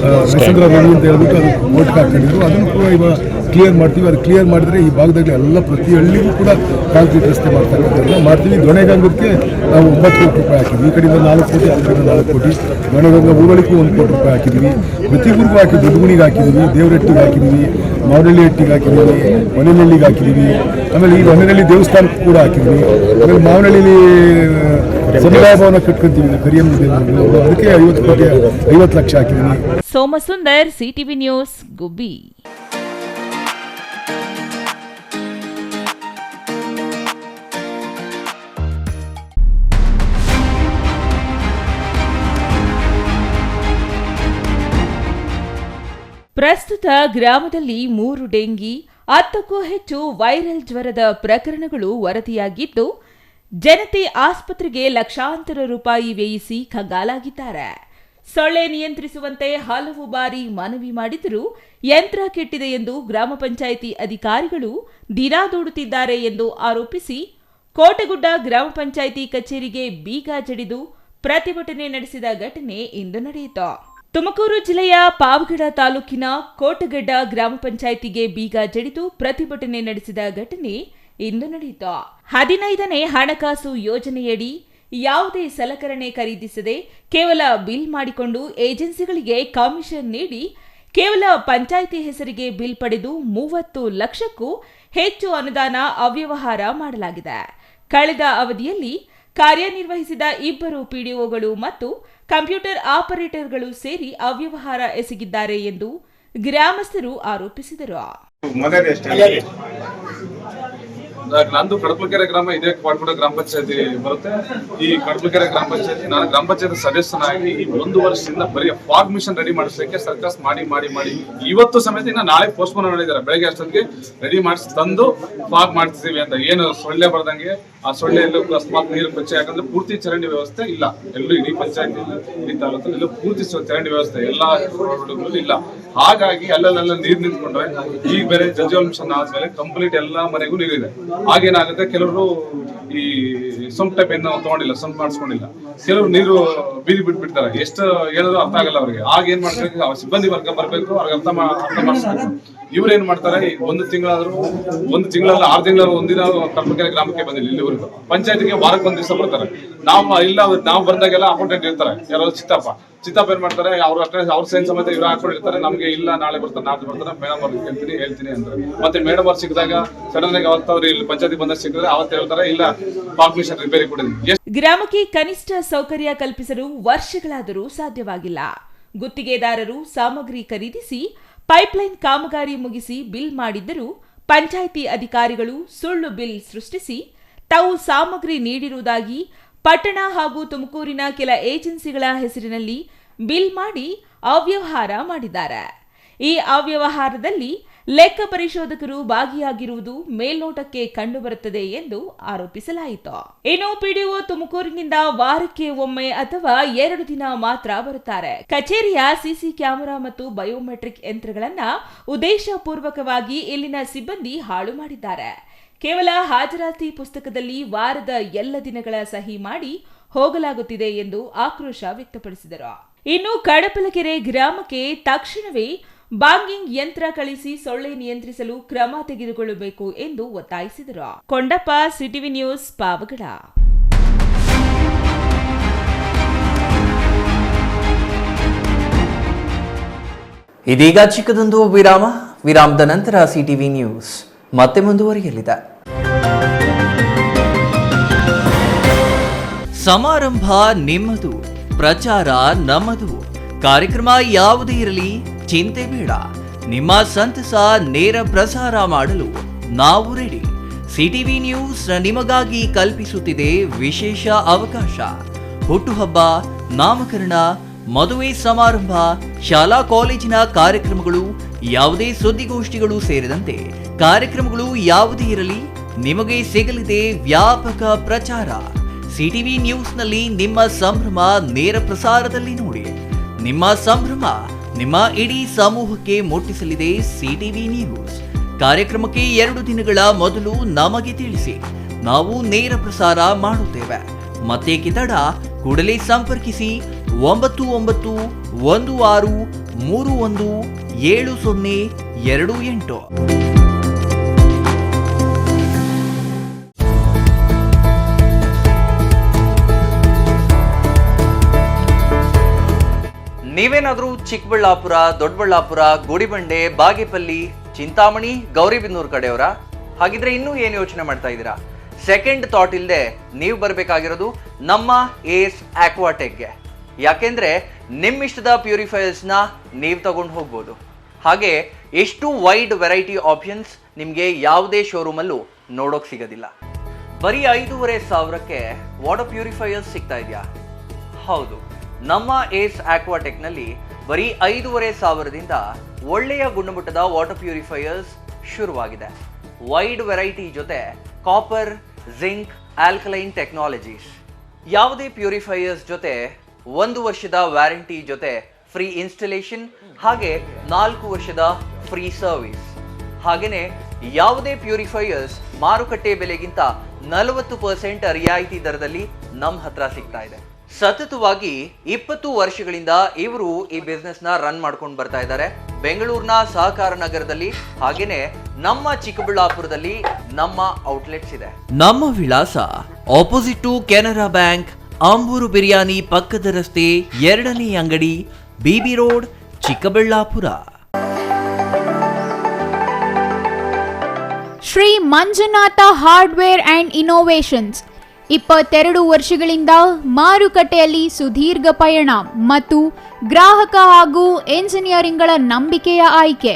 ನರಸೇಂದ್ರ ರವಿ ಅಂತ ಹೇಳ್ಬಿಟ್ಟು ಅದು ಕೋರ್ಟ್ಗೆ ಹಾಕೊಂಡಿದ್ರು. ಅದನ್ನು ಕೂಡ ಇವಾಗ ಕ್ಲಿಯರ್ ಮಾಡ್ತೀವಿ. ಅದು ಕ್ಲಿಯರ್ ಮಾಡಿದ್ರೆ ಈ ಭಾಗದಲ್ಲಿ ಎಲ್ಲ ಪ್ರತಿ ಹಳ್ಳಿಗೂ ಕೂಡ ಕಾಂಕ್ರೀಟ್ ರಸ್ತೆ ಮಾಡ್ತಕ್ಕಂಥದ್ದೆಲ್ಲ ಮಾಡ್ತೀವಿ. ದೊಣೆಗಂಗಕ್ಕೆ ನಾವು 9 ಕೋಟಿ ರೂಪಾಯಿ ಹಾಕಿದ್ವಿ. ಈ ಕಡೆಯಿಂದ 4 ಕೋಟಿ, ಆ ಕಡೆಯಿಂದ 4 ಕೋಟಿ. ದೊಣೆಗಂಗ ಊರಳಿಗೂ 1 ಕೋಟಿ ರೂಪಾಯಿ ಹಾಕಿದ್ವಿ. ಪ್ರತಿ ಊರಿಗೂ ಹಾಕಿದ್ವಿ. ದುಡ್ಗುಣಿಗೆ ಹಾಕಿದ್ವಿ, ದೇವರಟ್ಟಿಗೆ ಹಾಕಿದ್ವಿ, ಮಾವನಹಳ್ಳಿ ಹಟ್ಟಿಗೆ ಹಾಕಿದ್ವಿ, ಹೊನೆನಹಳ್ಳಿಗೆ ಹಾಕಿದ್ವಿ. ಆಮೇಲೆ ಈ ಹೊನೆನಹಳ್ಳಿ ದೇವಸ್ಥಾನಕ್ಕೂ ಕೂಡ ಹಾಕಿದ್ವಿ. ಆಮೇಲೆ ಮಾವನಹಳ್ಳಿಲಿ ಸಮುದಾಯ ಭವನ ಕಟ್ಕೊಂತೀವಿ, ಕರಿಯಮ್ಮ ದೇವರು, ಅದಕ್ಕೆ 50 ಲಕ್ಷ ಹಾಕಿದ್ವಿ. ಸೋಮಸುಂದರ್, ಸಿಟಿವಿ ನ್ಯೂಸ್, ಗುಬ್ಬಿ. ಪ್ರಸ್ತುತ ಗ್ರಾಮದಲ್ಲಿ 3 ಡೆಂಗಿ, 10ಕ್ಕೂ ಹೆಚ್ಚು ವೈರಲ್ ಜ್ವರದ ಪ್ರಕರಣಗಳು ವರದಿಯಾಗಿದ್ದು, ಜನತೆ ಆಸ್ಪತ್ರೆಗೆ ಲಕ್ಷಾಂತರ ರೂಪಾಯಿ ವ್ಯಯಿಸಿ ಕಂಗಾಲಾಗಿದ್ದಾರೆ. ಸೊಳ್ಳೆ ನಿಯಂತ್ರಿಸುವಂತೆ ಹಲವು ಬಾರಿ ಮನವಿ ಮಾಡಿದರೂ ಯಂತ್ರ ಕೆಟ್ಟಿದೆ ಎಂದು ಗ್ರಾಮ ಪಂಚಾಯಿತಿ ಅಧಿಕಾರಿಗಳು ದಿನ ದೂಡುತ್ತಿದ್ದಾರೆ ಎಂದು ಆರೋಪಿಸಿ ಕೋಟೆಗುಡ್ಡ ಗ್ರಾಮ ಪಂಚಾಯಿತಿ ಕಚೇರಿಗೆ ಬೀಗ ಜಡಿದು ಪ್ರತಿಭಟನೆ ನಡೆಸಿದ ಘಟನೆ ಇಂದು ನಡೆಯಿತು. ತುಮಕೂರು ಜಿಲ್ಲೆಯ ಪಾವಗಡ ತಾಲೂಕಿನ ಕೋಟೆಗಡ್ಡ ಗ್ರಾಮ ಪಂಚಾಯಿತಿಗೆ ಬೀಗ ಜಡಿದು ಪ್ರತಿಭಟನೆ ನಡೆಸಿದ ಘಟನೆ ಇಂದು ನಡೆಯಿತು. 15ನೇ ಹಣಕಾಸು ಯೋಜನೆಯಡಿ ಯಾವುದೇ ಸಲಕರಣೆ ಖರೀದಿಸದೆ ಕೇವಲ ಬಿಲ್ ಮಾಡಿಕೊಂಡು ಏಜೆನ್ಸಿಗಳಿಗೆ ಕಮಿಷನ್ ನೀಡಿ ಕೇವಲ ಪಂಚಾಯಿತಿ ಹೆಸರಿಗೆ ಬಿಲ್ ಪಡೆದು 30 ಲಕ್ಷಕ್ಕೂ ಹೆಚ್ಚು ಅನುದಾನ ಅವ್ಯವಹಾರ ಮಾಡಲಾಗಿದೆ. ಕಳೆದ ಅವಧಿಯಲ್ಲಿ ಕಾರ್ಯನಿರ್ವಹಿಸಿದ 2 ಪಿಡಿಒಗಳು ಮತ್ತು ಕಂಪ್ಯೂಟರ್ ಆಪರೇಟರ್ಗಳು ಸೇರಿ ಅವ್ಯವಹಾರ ಎಸಗಿದ್ದಾರೆ ಎಂದು ಗ್ರಾಮಸ್ಥರು ಆರೋಪಿಸಿದರು. ನಂದು ಕಡಪಲಕೆರೆ ಗ್ರಾಮ, ಇದೇ ಪಾಟ್ಗುಡ ಗ್ರಾಮ ಪಂಚಾಯತಿ ಬರುತ್ತೆ. ಈ ಕಡಪಲಕೆರೆ ಗ್ರಾಮ ಪಂಚಾಯತಿ ನಾನು ಗ್ರಾಮ ಪಂಚಾಯತಿ ಸದಸ್ಯನಾಗಿ ಈ 1 ವರ್ಷದಿಂದ ಬರೀ ಫಾಗ್ ಮಿಷನ್ ರೆಡಿ ಮಾಡಿಸಲಿಕ್ಕೆ ಸರ್ಕಾರ ಮಾಡಿ ಇವತ್ತು ಸಮೇತ ಇನ್ನ ನಾಳೆ ಪೋಸ್ಟ್ಪೋನ್ ಮಾಡಿದ್ದಾರೆ. ಬೆಳಗ್ಗೆ ಅಷ್ಟೊತ್ತಿಗೆ ರೆಡಿ ಮಾಡಿಸಿ ತಂದು ಫಾಗ್ ಮಾಡ್ತಿದ್ದೀವಿ ಅಂತ. ಏನು ಸೊಳ್ಳೆ ಬರ್ದಂಗೆ ಆ ಸೊಳ್ಳೆ ಎಲ್ಲೂ ಅಕಸ್ಮಾತ್ ನೀರು ಬಚ್ಚೆ, ಯಾಕಂದ್ರೆ ಪೂರ್ತಿ ಚರಂಡಿ ವ್ಯವಸ್ಥೆ ಇಲ್ಲ ಎಲ್ಲೂ, ಇಡೀ ಪಂಚಾಯತಿಯಲ್ಲಿ ಇಡೀ ತಾಲೂಕಲ್ಲಿ ಎಲ್ಲೂ ಪೂರ್ತಿ ಚರಂಡಿ ವ್ಯವಸ್ಥೆ ಎಲ್ಲಾ ರೋಡ್ಗಳು ಇಲ್ಲ. ಹಾಗಾಗಿ ಅಲ್ಲೆಲ್ಲ ನೀರು ನಿಂತ್ಕೊಂಡ್ರೆ ಈಗ ಬೇರೆ ಜಲ್ ಮಿಷನ್ ಆದ್ಮೇಲೆ ಕಂಪ್ಲೀಟ್ ಎಲ್ಲಾ ಮನೆಗೂ ನೀರಿದೆ. ಆಗೇನಾಗುತ್ತೆ, ಕೆಲವರು ಈ ಸಂಪ್ ಟೈಪ್ ಏನು ತಗೊಂಡಿಲ್ಲ, ಸಂಪ್ ಮಾಡಿಸ್ಕೊಂಡಿಲ್ಲ, ಕೆಲವರು ನೀರು ಬೀದಿ ಬಿಟ್ಬಿಡ್ತಾರೆ. ಎಷ್ಟು ಹೇಳಿದ್ರು ಅರ್ಥ ಆಗಲ್ಲ ಅವ್ರಿಗೆ. ಆಗ ಏನ್ ಮಾಡ್ಬೇಕು, ಸಿಬ್ಬಂದಿ ವರ್ಗ ಬರ್ಬೇಕು, ಅವ್ರಿಗೆ ಅರ್ಥ ಮಾಡಿಸ್ಬೇಕು. ಇವ್ರು ಏನ್ ಮಾಡ್ತಾರೆ, 1 ತಿಂಗಳಾದ್ರೂ 1 ತಿಂಗಳಲ್ಲ 6 ತಿಂಗಳ ಒಂದಿನ ಕಡಪಲಕೆರೆ ಗ್ರಾಮಕ್ಕೆ ಬಂದಿಲ್ಲ. ಇಲ್ಲಿವರೆಗೂ ಪಂಚಾಯತಿಗೆ ವಾರಕ್ಕೆ 1 ದಿವಸ ಬರ್ತಾರೆ. ನಾವು ಬಂದಾಗೆಲ್ಲ ಅಕೌಂಟೆಂಟ್ ಇರ್ತಾರೆ, ಯಾರೋ ಚಿತ್ತಪ್ಪ ಏನ್ ಮಾಡ್ತಾರೆ, ಅವ್ರ ಸೈನ್ ಸಮೇತ ಇವ್ರು ಹಾಕೊಂಡಿರ್ತಾರೆ. ನಮ್ಗೆ ಇಲ್ಲ ನಾಳೆ ಬರ್ತಾರೆ, ನಾಳೆ ಬರ್ತಾರೆ, ಮೇಡಮ್ ಅವ್ರಿಗೆ ಹೇಳ್ತೀನಿ ಅಂದ್ರೆ ಮತ್ತೆ ಮೇಡಮ್ ಅವ್ರು ಸಿಕ್ಕಿದಾಗ ಸಡನ್ ಆಗಿ ಅವತ್ತವ್ರು ಇಲ್ಲಿ ಪಂಚಾಯತಿ ಬಂದಾಗ ಸಿಕ್ಕಿದ್ರೆ ಅವತ್ತು ಹೇಳ್ತಾರೆ ಇಲ್ಲ ಫಾಗ್ ಮಿಷನ್ ರಿಪೇರಿ ಕೊಡಿದ್ವಿ. ಗ್ರಾಮಕ್ಕೆ ಕನಿಷ್ಠ ಸೌಕರ್ಯ ಕಲ್ಪಿಸಲು ವರ್ಷಗಳಾದರೂ ಸಾಧ್ಯವಾಗಿಲ್ಲ. ಗುತ್ತಿಗೆದಾರರು ಸಾಮಗ್ರಿ ಖರೀದಿಸಿ ಪೈಪ್ಲೈನ್ ಕಾಮಗಾರಿ ಮುಗಿಸಿ ಬಿಲ್ ಮಾಡಿದ್ದರೂ ಪಂಚಾಯಿತಿ ಅಧಿಕಾರಿಗಳು ಸುಳ್ಳು ಬಿಲ್ ಸೃಷ್ಟಿಸಿ ತಾವು ಸಾಮಗ್ರಿ ನೀಡಿರುವುದಾಗಿ ಪಟ್ಟಣ ಹಾಗೂ ತುಮಕೂರಿನ ಕೆಲ ಏಜೆನ್ಸಿಗಳ ಹೆಸರಿನಲ್ಲಿ ಬಿಲ್ ಮಾಡಿ ಅವ್ಯವಹಾರ ಮಾಡಿದ್ದಾರೆ. ಈ ಅವ್ಯವಹಾರದಲ್ಲಿ ಲೆಕ್ಕ ಪರಿಶೋಧಕರು ಭಾಗಿಯಾಗಿರುವುದು ಮೇಲ್ನೋಟಕ್ಕೆ ಕಂಡುಬರುತ್ತದೆ ಎಂದು ಆರೋಪಿಸಲಾಯಿತು. ಇನ್ನು ಪಿಡಿಒ ತುಮಕೂರಿನಿಂದ ವಾರಕ್ಕೆ ಒಮ್ಮೆ ಅಥವಾ 2 ದಿನ ಮಾತ್ರ ಬರುತ್ತಾರೆ. ಕಚೇರಿಯ ಸಿಸಿ ಕ್ಯಾಮೆರಾ ಮತ್ತು ಬಯೋಮೆಟ್ರಿಕ್ ಯಂತ್ರಗಳನ್ನ ಉದ್ದೇಶಪೂರ್ವಕವಾಗಿ ಇಲ್ಲಿನ ಸಿಬ್ಬಂದಿ ಹಾಳು ಮಾಡಿದ್ದಾರೆ. ಕೇವಲ ಹಾಜರಾತಿ ಪುಸ್ತಕದಲ್ಲಿ ವಾರದ ಎಲ್ಲ ದಿನಗಳ ಸಹಿ ಮಾಡಿ ಹೋಗಲಾಗುತ್ತಿದೆ ಎಂದು ಆಕ್ರೋಶ ವ್ಯಕ್ತಪಡಿಸಿದರು. ಇನ್ನು ಕಡಪಲಕೆರೆ ಗ್ರಾಮಕ್ಕೆ ತಕ್ಷಣವೇ ಬಾಂಗಿಂಗ್ ಯಂತ್ರ ಕಳಿಸಿ ಸೊಳ್ಳೆ ನಿಯಂತ್ರಿಸಲು ಕ್ರಮ ತೆಗೆದುಕೊಳ್ಳಬೇಕು ಎಂದು ಒತ್ತಾಯಿಸಿದರು. Kondappa, CTV news, Pavagada. ಇದೀಗ ಚಿಕ್ಕದೊಂದು ವಿರಾಮದ ನಂತರ ಸಿಟಿವಿ ನ್ಯೂಸ್ ಮತ್ತೆ ಮುಂದುವರಿಯಲಿದೆ. ಸಮಾರಂಭ ನಿಮ್ಮದು, ಪ್ರಚಾರ ನಮ್ಮದು. ಕಾರ್ಯಕ್ರಮ ಯಾವುದೇ ಇರಲಿ ಚಿಂತೆ ಬೇಡ. ನಿಮ್ಮ ಸಂತಸ ನೇರ ಪ್ರಸಾರ ಮಾಡಲು ನಾವು ರೆಡಿ. ಸಿಟಿವಿ ನ್ಯೂಸ್ ನಿಮಗಾಗಿ ಕಲ್ಪಿಸುತ್ತಿದೆ ವಿಶೇಷ ಅವಕಾಶ. ಹುಟ್ಟುಹಬ್ಬ, ನಾಮಕರಣ, ಮದುವೆ ಸಮಾರಂಭ, ಶಾಲಾ ಕಾಲೇಜಿನ ಕಾರ್ಯಕ್ರಮಗಳು, ಯಾವುದೇ ಸುದ್ದಿಗೋಷ್ಠಿಗಳು ಸೇರಿದಂತೆ ಕಾರ್ಯಕ್ರಮಗಳು ಯಾವುದೇ ಇರಲಿ ನಿಮಗೆ ಸಿಗಲಿದೆ ವ್ಯಾಪಕ ಪ್ರಚಾರ. ಸಿಟಿವಿ ನ್ಯೂಸ್ನಲ್ಲಿ ನಿಮ್ಮ ಸಂಭ್ರಮ ನೇರ ಪ್ರಸಾರದಲ್ಲಿ ನೋಡಿ. ನಿಮ್ಮ ಸಂಭ್ರಮ ನಿಮ್ಮ ಇಡೀ ಸಮೂಹಕ್ಕೆ ಮುಟ್ಟಿಸಲಿದೆ ಸಿಟಿವಿ ನ್ಯೂಸ್. ಕಾರ್ಯಕ್ರಮಕ್ಕೆ 2 ದಿನಗಳ ಮೊದಲು ನಮಗೆ ತಿಳಿಸಿ, ನಾವು ನೇರ ಪ್ರಸಾರ ಮಾಡುತ್ತೇವೆ. ಮತ್ತೇಕೆ ತಡ? ಕೂಡಲೇ ಸಂಪರ್ಕಿಸಿ 9916317028. ನೀವೇನಾದ್ರೂ ಚಿಕ್ಕಬಳ್ಳಾಪುರ, ದೊಡ್ಡಬಳ್ಳಾಪುರ, ಗುಡಿಬಂಡೆ, ಬಾಗೇಪಲ್ಲಿ, ಚಿಂತಾಮಣಿ, ಗೌರಿಬಿದನೂರು ಕಡೆಯವರ? ಹಾಗಿದ್ರೆ ಇನ್ನೂ ಏನು ಯೋಚನೆ ಮಾಡ್ತಾ ಇದ್ದೀರಾ? ಸೆಕೆಂಡ್ ಥಾಟ್ ಇಲ್ಲದೆ ನೀವು ಬರಬೇಕಾಗಿರೋದು ನಮ್ಮ ಏಸ್ ಆಕ್ವಾಟೆಕ್ಗೆ. ಯಾಕೆಂದ್ರೆ ನಿಮ್ಮಿಷ್ಟದ ಪ್ಯೂರಿಫೈಯರ್ಸ್ನ ನೀವು ತಗೊಂಡು ಹೋಗ್ಬೋದು. ಹಾಗೆ ಎಷ್ಟು ವೈಡ್ ವೆರೈಟಿ ಆಪ್ಷನ್ಸ್ ನಿಮಗೆ ಯಾವುದೇ ಶೋರೂಮಲ್ಲೂ ನೋಡೋಕೆ ಸಿಗೋದಿಲ್ಲ. ಬರೀ 5,500ಕ್ಕೆ ವಾಟರ್ ಪ್ಯೂರಿಫೈಯರ್ಸ್ ಸಿಗ್ತಾ ಇದೆಯಾ? ಹೌದು, ನಮ್ಮ ಏಸ್ ಆಕ್ವಾಟೆಕ್ನಲ್ಲಿ ಬರೀ 5,500ದಿಂದ ಒಳ್ಳೆಯ ಗುಣಮಟ್ಟದ ವಾಟರ್ ಪ್ಯೂರಿಫೈಯರ್ಸ್ ಶುರುವಾಗಿದೆ. ವೈಡ್ ವೆರೈಟಿ ಜೊತೆ ಕಾಪರ್, ಜಿಂಕ್, ಆಲ್ಕಲೈನ್ ಟೆಕ್ನಾಲಜೀಸ್. ಯಾವುದೇ ಪ್ಯೂರಿಫೈಯರ್ಸ್ ಜೊತೆ 1 ವರ್ಷದ ವ್ಯಾರಂಟಿ ಜೊತೆ ಫ್ರೀ ಇನ್ಸ್ಟಾಲೇಷನ್, ಹಾಗೆ 4 ವರ್ಷದ ಫ್ರೀ ಸರ್ವಿಸ್. ಹಾಗೆಯೇ ಯಾವುದೇ ಪ್ಯೂರಿಫೈಯರ್ಸ್ ಮಾರುಕಟ್ಟೆ ಬೆಲೆಗಿಂತ 40% ರಿಯಾಯಿತಿ ದರದಲ್ಲಿ ನಮ್ಮ ಹತ್ರ ಸಿಗ್ತಾ ಇದೆ. ಸತತವಾಗಿ 20 ವರ್ಷಗಳಿಂದ ಇವರು ಈ ಬಿಸ್ನೆಸ್ ನ ರನ್ ಮಾಡ್ಕೊಂಡು ಬರ್ತಾ ಇದ್ದಾರೆ. ಬೆಂಗಳೂರಿನ ಸಹಕಾರ ನಗರದಲ್ಲಿ, ಹಾಗೇನೆ ನಮ್ಮ ಚಿಕ್ಕಬಳ್ಳಾಪುರದಲ್ಲಿ ನಮ್ಮ ಔಟ್ಲೆಟ್ಸ್ ಇದೆ. ನಮ್ಮ ವಿಳಾಸ opposite to Canara bank, Ambur biryani ಪಕ್ಕದ ರಸ್ತೆ, 2ನೇ ಅಂಗಡಿ, BB road, Chikkaballapur. Shri Manjunatha hardware and innovations 22 ವರ್ಷಗಳಿಂದ ಮಾರುಕಟ್ಟೆಯಲ್ಲಿ ಸುದೀರ್ಘ ಪಯಣ ಮತ್ತು ಗ್ರಾಹಕ ಹಾಗೂ ಎಂಜಿನಿಯರಿಂಗ್ಗಳ ನಂಬಿಕೆಯ ಆಯ್ಕೆ.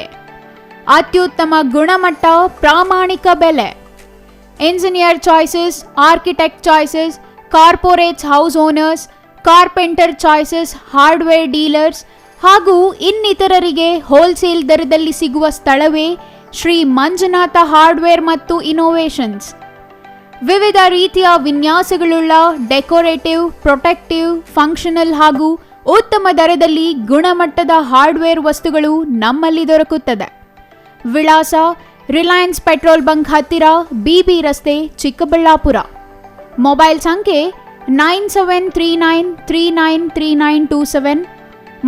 ಅತ್ಯುತ್ತಮ ಗುಣಮಟ್ಟ, ಪ್ರಾಮಾಣಿಕ ಬೆಲೆ. Engineer choices, architect choices, corporates, house owners, carpenter choices, hardware dealers ಹಾಗೂ ಇನ್ನಿತರರಿಗೆ ಹೋಲ್ಸೇಲ್ ದರದಲ್ಲಿ ಸಿಗುವ ಸ್ಥಳವೇ ಶ್ರೀ ಮಂಜುನಾಥ ಹಾರ್ಡ್ವೇರ್ ಮತ್ತು ಇನ್ನೋವೇಷನ್ಸ್. ವಿವಿಧ ರೀತಿಯ ವಿನ್ಯಾಸಗಳುಳ್ಳ ಡೆಕೋರೇಟಿವ್, ಪ್ರೊಟೆಕ್ಟಿವ್, ಫಂಕ್ಷನಲ್ ಹಾಗೂ ಉತ್ತಮ ದರದಲ್ಲಿ ಗುಣಮಟ್ಟದ ಹಾರ್ಡ್ವೇರ್ ವಸ್ತುಗಳು ನಮ್ಮಲ್ಲಿ ದೊರಕುತ್ತದೆ. ವಿಳಾಸ ರಿಲಯನ್ಸ್ ಪೆಟ್ರೋಲ್ ಬಂಕ್ ಹತ್ತಿರ, ಬಿಬಿ ರಸ್ತೆ, ಚಿಕ್ಕಬಳ್ಳಾಪುರ. ಮೊಬೈಲ್ ಸಂಖ್ಯೆ 9739393927,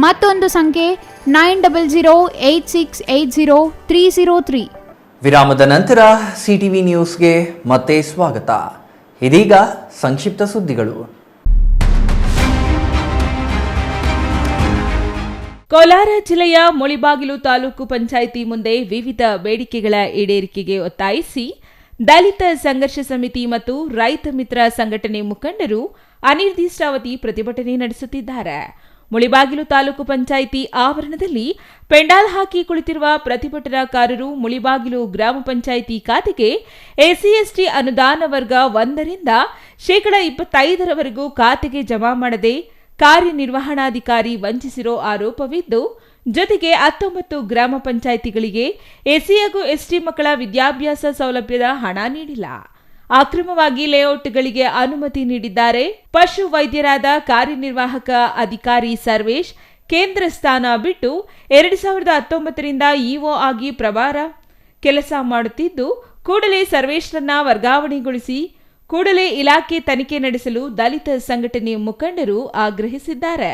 ಮತ್ತೊಂದು ಸಂಖ್ಯೆ 9008680303. ವಿರಾಮದ ನಂತರ ಸಿಟಿವಿ ನ್ಯೂಸ್ಗೆ ಮತ್ತೆ ಸ್ವಾಗತ. ಇದೀಗ ಸಂಕ್ಷಿಪ್ತ ಸುದ್ದಿಗಳು. ಕೋಲಾರ ಜಿಲ್ಲೆಯ ಮುಳಿಬಾಗಿಲು ತಾಲೂಕು ಪಂಚಾಯಿತಿ ಮುಂದೆ ವಿವಿಧ ಬೇಡಿಕೆಗಳ ಈಡೇರಿಕೆಗೆ ಒತ್ತಾಯಿಸಿ ದಲಿತ ಸಂಘರ್ಷ ಸಮಿತಿ ಮತ್ತು ರೈತ ಮಿತ್ರ ಸಂಘಟನೆ ಮುಖಂಡರು ಅನಿರ್ದಿಷ್ಟಾವಧಿ ಪ್ರತಿಭಟನೆ ನಡೆಸುತ್ತಿದ್ದಾರೆ. ಮುಳಿಬಾಗಿಲು ತಾಲೂಕು ಪಂಚಾಯಿತಿ ಆವರಣದಲ್ಲಿ ಪೆಂಡಾಲ್ ಹಾಕಿ ಕುಳಿತಿರುವ ಪ್ರತಿಭಟನಾಕಾರರು ಮುಳಿಬಾಗಿಲು ಗ್ರಾಮ ಪಂಚಾಯಿತಿ ಖಾತೆಗೆ ಎಸ್ಸಿ/ಎಸ್ಟಿ ಅನುದಾನ ವರ್ಗ 1ರಿಂದ 25% ಖಾತೆಗೆ ಜಮಾ ಮಾಡದೆ ಕಾರ್ಯನಿರ್ವಹಣಾಧಿಕಾರಿ ವಂಚಿಸಿರೋ ಆರೋಪವಿದ್ದು, ಜೊತೆಗೆ 19 ಗ್ರಾಮ ಪಂಚಾಯಿತಿಗಳಿಗೆ ಎಸ್ಸಿ ಹಾಗೂ ಎಸ್ಟಿ ಮಕ್ಕಳ ವಿದ್ಯಾಭ್ಯಾಸ ಸೌಲಭ್ಯದ ಹಣ ನೀಡಿಲ್ಲ. ಅಕ್ರಮವಾಗಿ ಲೇಔಟ್ಗಳಿಗೆ ಅನುಮತಿ ನೀಡಿದ್ದಾರೆ. ಪಶು ವೈದ್ಯರಾದ ಕಾರ್ಯನಿರ್ವಾಹಕ ಅಧಿಕಾರಿ ಸರ್ವೇಶ್ ಕೇಂದ್ರ ಸ್ಥಾನ ಬಿಟ್ಟು 2019ರಿಂದ ಇಒ ಆಗಿ ಪ್ರಭಾರ ಕೆಲಸ ಮಾಡುತ್ತಿದ್ದು, ಕೂಡಲೇ ಸರ್ವೇಶ್ರನ್ನ ವರ್ಗಾವಣೆಗೊಳಿಸಿ ಕೂಡಲೇ ಇಲಾಖೆ ತನಿಖೆ ನಡೆಸಲು ದಲಿತ ಸಂಘಟನೆ ಮುಖಂಡರು ಆಗ್ರಹಿಸಿದ್ದಾರೆ.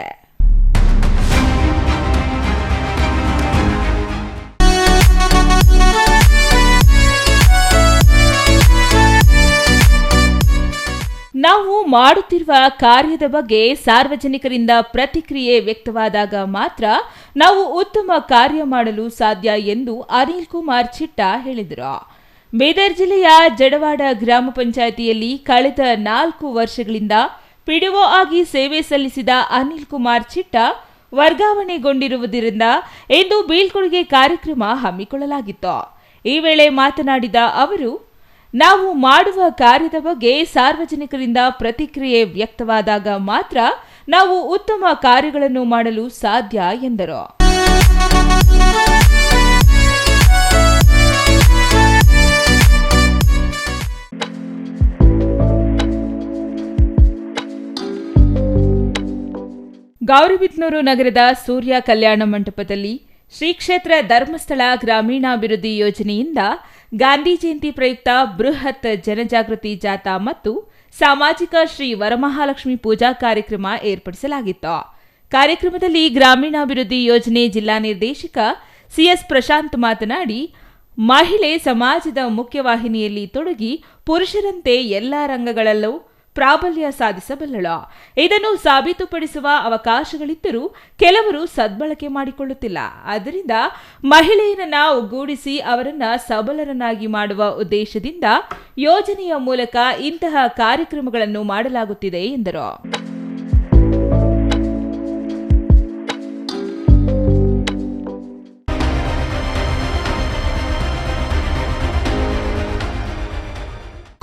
ನಾವು ಮಾಡುತ್ತಿರುವ ಕಾರ್ಯದ ಬಗ್ಗೆ ಸಾರ್ವಜನಿಕರಿಂದ ಪ್ರತಿಕ್ರಿಯೆ ವ್ಯಕ್ತವಾದಾಗ ಮಾತ್ರ ನಾವು ಉತ್ತಮ ಕಾರ್ಯ ಮಾಡಲು ಸಾಧ್ಯ ಎಂದು ಅನಿಲ್ ಕುಮಾರ್ ಚಿಟ್ಟಾ ಹೇಳಿದರು. ಬೀದರ್ ಜಿಲ್ಲೆಯ ಜಡವಾಡ ಗ್ರಾಮ ಪಂಚಾಯಿತಿಯಲ್ಲಿ ಕಳೆದ 4 ವರ್ಷಗಳಿಂದ ಪಿಡಿಒ ಆಗಿ ಸೇವೆ ಸಲ್ಲಿಸಿದ ಅನಿಲ್ ಕುಮಾರ್ ಚಿಟ್ಟಾ ವರ್ಗಾವಣೆಗೊಂಡಿರುವುದರಿಂದ ಇಂದು ಬೀಳ್ಕೊಡುಗೆ ಕಾರ್ಯಕ್ರಮ ಹಮ್ಮಿಕೊಳ್ಳಲಾಗಿತ್ತು. ಈ ವೇಳೆ ಮಾತನಾಡಿದ ಅವರು, ನಾವು ಮಾಡುವ ಕಾರ್ಯದ ಬಗ್ಗೆ ಸಾರ್ವಜನಿಕರಿಂದ ಪ್ರತಿಕ್ರಿಯೆ ವ್ಯಕ್ತವಾದಾಗ ಮಾತ್ರ ನಾವು ಉತ್ತಮ ಕಾರ್ಯಗಳನ್ನು ಮಾಡಲು ಸಾಧ್ಯ ಎಂದರು. ಗೌರಿಬಿದನೂರು ನಗರದ ಸೂರ್ಯ ಕಲ್ಯಾಣ ಮಂಟಪದಲ್ಲಿ ಶ್ರೀ ಕ್ಷೇತ್ರ ಧರ್ಮಸ್ಥಳ ಗ್ರಾಮೀಣಾಭಿವೃದ್ಧಿ ಯೋಜನೆಯಿಂದ ಗಾಂಧಿ ಜಯಂತಿ ಪ್ರಯುಕ್ತ ಬೃಹತ್ ಜನಜಾಗೃತಿ ಜಾಥಾ ಮತ್ತು ಸಾಮಾಜಿಕ ಶ್ರೀ ವರಮಹಾಲಕ್ಷ್ಮಿ ಪೂಜಾ ಕಾರ್ಯಕ್ರಮ ಏರ್ಪಡಿಸಲಾಗಿತ್ತು. ಕಾರ್ಯಕ್ರಮದಲ್ಲಿ ಗ್ರಾಮೀಣಾಭಿವೃದ್ಧಿ ಯೋಜನೆ ಜಿಲ್ಲಾ ನಿರ್ದೇಶಕ ಸಿಎಸ್ ಪ್ರಶಾಂತ್ ಮಾತನಾಡಿ, ಮಹಿಳೆ ಸಮಾಜದ ಮುಖ್ಯವಾಹಿನಿಯಲ್ಲಿ ತೊಡಗಿ ಪುರುಷರಂತೆ ಎಲ್ಲಾ ರಂಗಗಳಲ್ಲೂ ಪ್ರಾಬಲ್ಯ ಸಾಧಿಸಬಲ್ಲಳು. ಇದನ್ನು ಸಾಬೀತುಪಡಿಸುವ ಅವಕಾಶಗಳಿದ್ದರೂ ಕೆಲವರು ಸದ್ಬಳಕೆ ಮಾಡಿಕೊಳ್ಳುತ್ತಿಲ್ಲ. ಆದ್ದರಿಂದ ಮಹಿಳೆಯರನ್ನ ಒಗ್ಗೂಡಿಸಿ ಅವರನ್ನ ಸಬಲರನ್ನಾಗಿ ಮಾಡುವ ಉದ್ದೇಶದಿಂದ ಯೋಜನೆಯ ಮೂಲಕ ಇಂತಹ ಕಾರ್ಯಕ್ರಮಗಳನ್ನು ಮಾಡಲಾಗುತ್ತಿದೆ ಎಂದರು.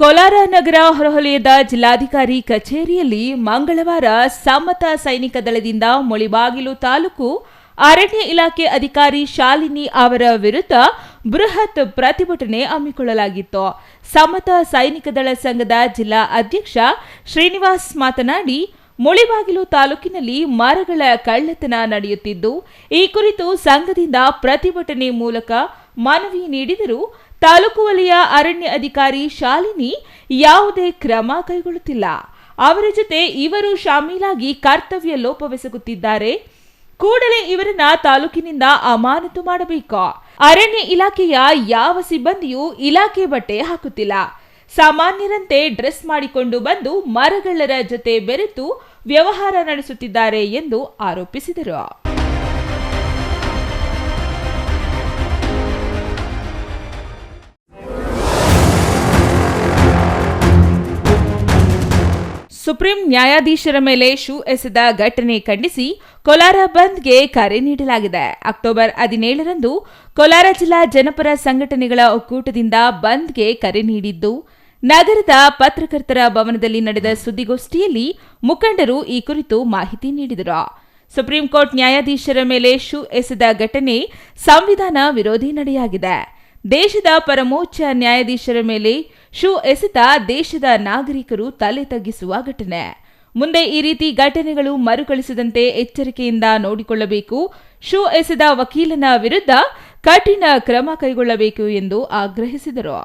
ಕೋಲಾರ ನಗರ ಹೊರವಲಯದ ಜಿಲ್ಲಾಧಿಕಾರಿ ಕಚೇರಿಯಲ್ಲಿ ಮಂಗಳವಾರ ಸಮತಾ ಸೈನಿಕ ದಳದಿಂದ ಮುಳಿಬಾಗಿಲು ತಾಲೂಕು ಅರಣ್ಯ ಇಲಾಖೆ ಅಧಿಕಾರಿ ಶಾಲಿನಿ ಅವರ ವಿರುದ್ಧ ಬೃಹತ್ ಪ್ರತಿಭಟನೆ ಹಮ್ಮಿಕೊಳ್ಳಲಾಗಿತ್ತು. ಸಮತಾ ಸೈನಿಕ ದಳ ಸಂಘದ ಜಿಲ್ಲಾ ಅಧ್ಯಕ್ಷ ಶ್ರೀನಿವಾಸ್ ಮಾತನಾಡಿ, ಮುಳಿಬಾಗಿಲು ತಾಲೂಕಿನಲ್ಲಿ ಮರಗಳ ಕಳ್ಳತನ ನಡೆಯುತ್ತಿದ್ದು, ಈ ಕುರಿತು ಸಂಘದಿಂದ ಪ್ರತಿಭಟನೆ ಮೂಲಕ ಮನವಿ ನೀಡಿದರೂ ತಾಲೂಕು ವಲಯ ಅರಣ್ಯ ಅಧಿಕಾರಿ ಶಾಲಿನಿ ಯಾವುದೇ ಕ್ರಮ ಕೈಗೊಳ್ಳುತ್ತಿಲ್ಲ. ಅವರ ಜೊತೆ ಇವರು ಶಾಮೀಲಾಗಿ ಕರ್ತವ್ಯ ಲೋಪವೆಸಗುತ್ತಿದ್ದಾರೆ. ಕೂಡಲೇ ಇವರನ್ನ ತಾಲೂಕಿನಿಂದ ಅಮಾನತು ಮಾಡಬೇಕು. ಅರಣ್ಯ ಇಲಾಖೆಯ ಯಾವ ಸಿಬ್ಬಂದಿಯೂ ಇಲಾಖೆ ಬಟ್ಟೆ ಹಾಕುತ್ತಿಲ್ಲ. ಸಾಮಾನ್ಯರಂತೆ ಡ್ರೆಸ್ ಮಾಡಿಕೊಂಡು ಬಂದು ಮರಗಳ್ಳರ ಜೊತೆ ಬೆರೆತು ವ್ಯವಹಾರ ನಡೆಸುತ್ತಿದ್ದಾರೆ ಎಂದು ಆರೋಪಿಸಿದರು. ಸುಪ್ರೀಂ ನ್ಯಾಯಾಧೀಶರ ಮೇಲೆ ಶೂ ಎಸೆದ ಘಟನೆ ಖಂಡಿಸಿ ಕೋಲಾರ ಬಂದ್ಗೆ ಕರೆ ನೀಡಲಾಗಿದೆ. ಅಕ್ಟೋಬರ್ 17ರಂದು ಕೋಲಾರ ಜಿಲ್ಲಾ ಜನಪರ ಸಂಘಟನೆಗಳ ಒಕ್ಕೂಟದಿಂದ ಬಂದ್ಗೆ ಕರೆ ನೀಡಿದ್ದು, ನಗರದ ಪತ್ರಕರ್ತರ ಭವನದಲ್ಲಿ ನಡೆದ ಸುದ್ದಿಗೋಷ್ಠಿಯಲ್ಲಿ ಮುಖಂಡರು ಈ ಕುರಿತು ಮಾಹಿತಿ ನೀಡಿದರು. ಸುಪ್ರೀಂ ಕೋರ್ಟ್ ನ್ಯಾಯಾಧೀಶರ ಮೇಲೆ ಶೂ ಎಸೆದ ಘಟನೆ ಸಂವಿಧಾನ ವಿರೋಧಿ ನಡೆಯಾಗಿದೆ. ದೇಶದ ಪರಮೋಚ್ಚ ನ್ಯಾಯಾಧೀಶರ ಮೇಲೆ ಶೂ ಎಸೆತ ದೇಶದ ನಾಗರಿಕರು ತಲೆ ತಗ್ಗಿಸುವ ಘಟನೆ. ಮುಂದೆ ಈ ರೀತಿ ಘಟನೆಗಳು ಮರುಕಳಿಸದಂತೆ ಎಚ್ಚರಿಕೆಯಿಂದ ನೋಡಿಕೊಳ್ಳಬೇಕು. ಶೂ ಎಸೆದ ವಕೀಲನ ವಿರುದ್ಧ ಕಠಿಣ ಕ್ರಮ ಕೈಗೊಳ್ಳಬೇಕು ಎಂದು ಆಗ್ರಹಿಸಿದರು.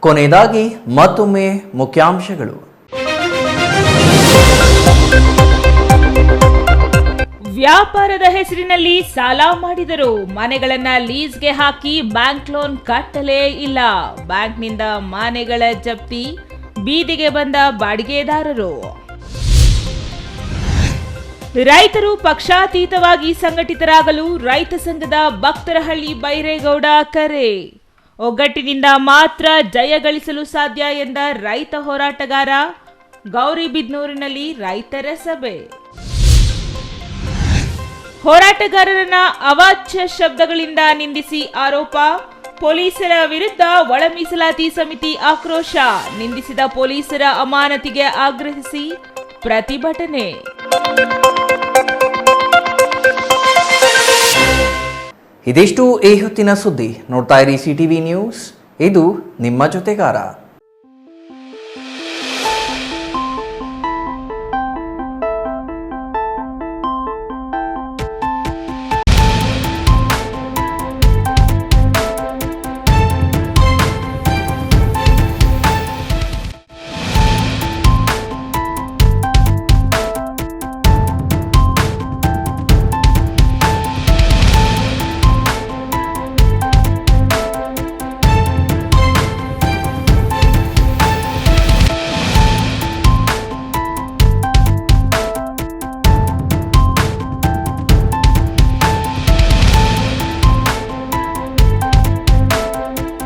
ಕೊನೆಯದಾಗಿ ಮತ್ತೊಮ್ಮೆ ಮುಖ್ಯಾಂಶಗಳು. ವ್ಯಾಪಾರದ ಹೆಸರಿನಲ್ಲಿ ಸಾಲ ಮಾಡಿದರು. ಮನೆಗಳನ್ನ ಲೀಸ್ಗೆ ಹಾಕಿ ಬ್ಯಾಂಕ್ ಲೋನ್ ಕಟ್ಟಲೇ ಇಲ್ಲ. ಬ್ಯಾಂಕ್ನಿಂದ ಮನೆಗಳ ಜಪ್ತಿ, ಬೀದಿಗೆ ಬಂದ ಬಾಡಿಗೆದಾರರು. ರೈತರು ಪಕ್ಷಾತೀತವಾಗಿ ಸಂಘಟಿತರಾಗಲು ರೈತ ಸಂಘದ ಭಕ್ತರಹಳ್ಳಿ ಬೈರೇಗೌಡ ಕರೆ. ಒಗ್ಗಟ್ಟಿನಿಂದ ಮಾತ್ರ ಜಯ ಗಳಿಸಲು ಸಾಧ್ಯ ಎಂದ ರೈತ ಹೋರಾಟಗಾರ. ಗೌರಿಬಿದನೂರಿನಲ್ಲಿ ರೈತರ ಸಭೆ. ಹೋರಾಟಗಾರರನ್ನ ಅವಾಚ್ಯ ಶಬ್ದಗಳಿಂದ ನಿಂದಿಸಿ ಆರೋಪ. ಪೊಲೀಸರ ವಿರುದ್ಧ ಒಳ ಮೀಸಲಾತಿ ಸಮಿತಿ ಆಕ್ರೋಶ. ನಿಂದಿಸಿದ ಪೊಲೀಸರ ಅಮಾನತಿಗೆ ಆಗ್ರಹಿಸಿ ಪ್ರತಿಭಟನೆ. ಇದಿಷ್ಟು ಈ ಹೊತ್ತಿನ ಸುದ್ದಿ. ನೋಡ್ತಾ ಇರಿ ಸಿಟಿವಿ ನ್ಯೂಸ್, ಇದು ನಿಮ್ಮ ಜೊತೆಗಾರ.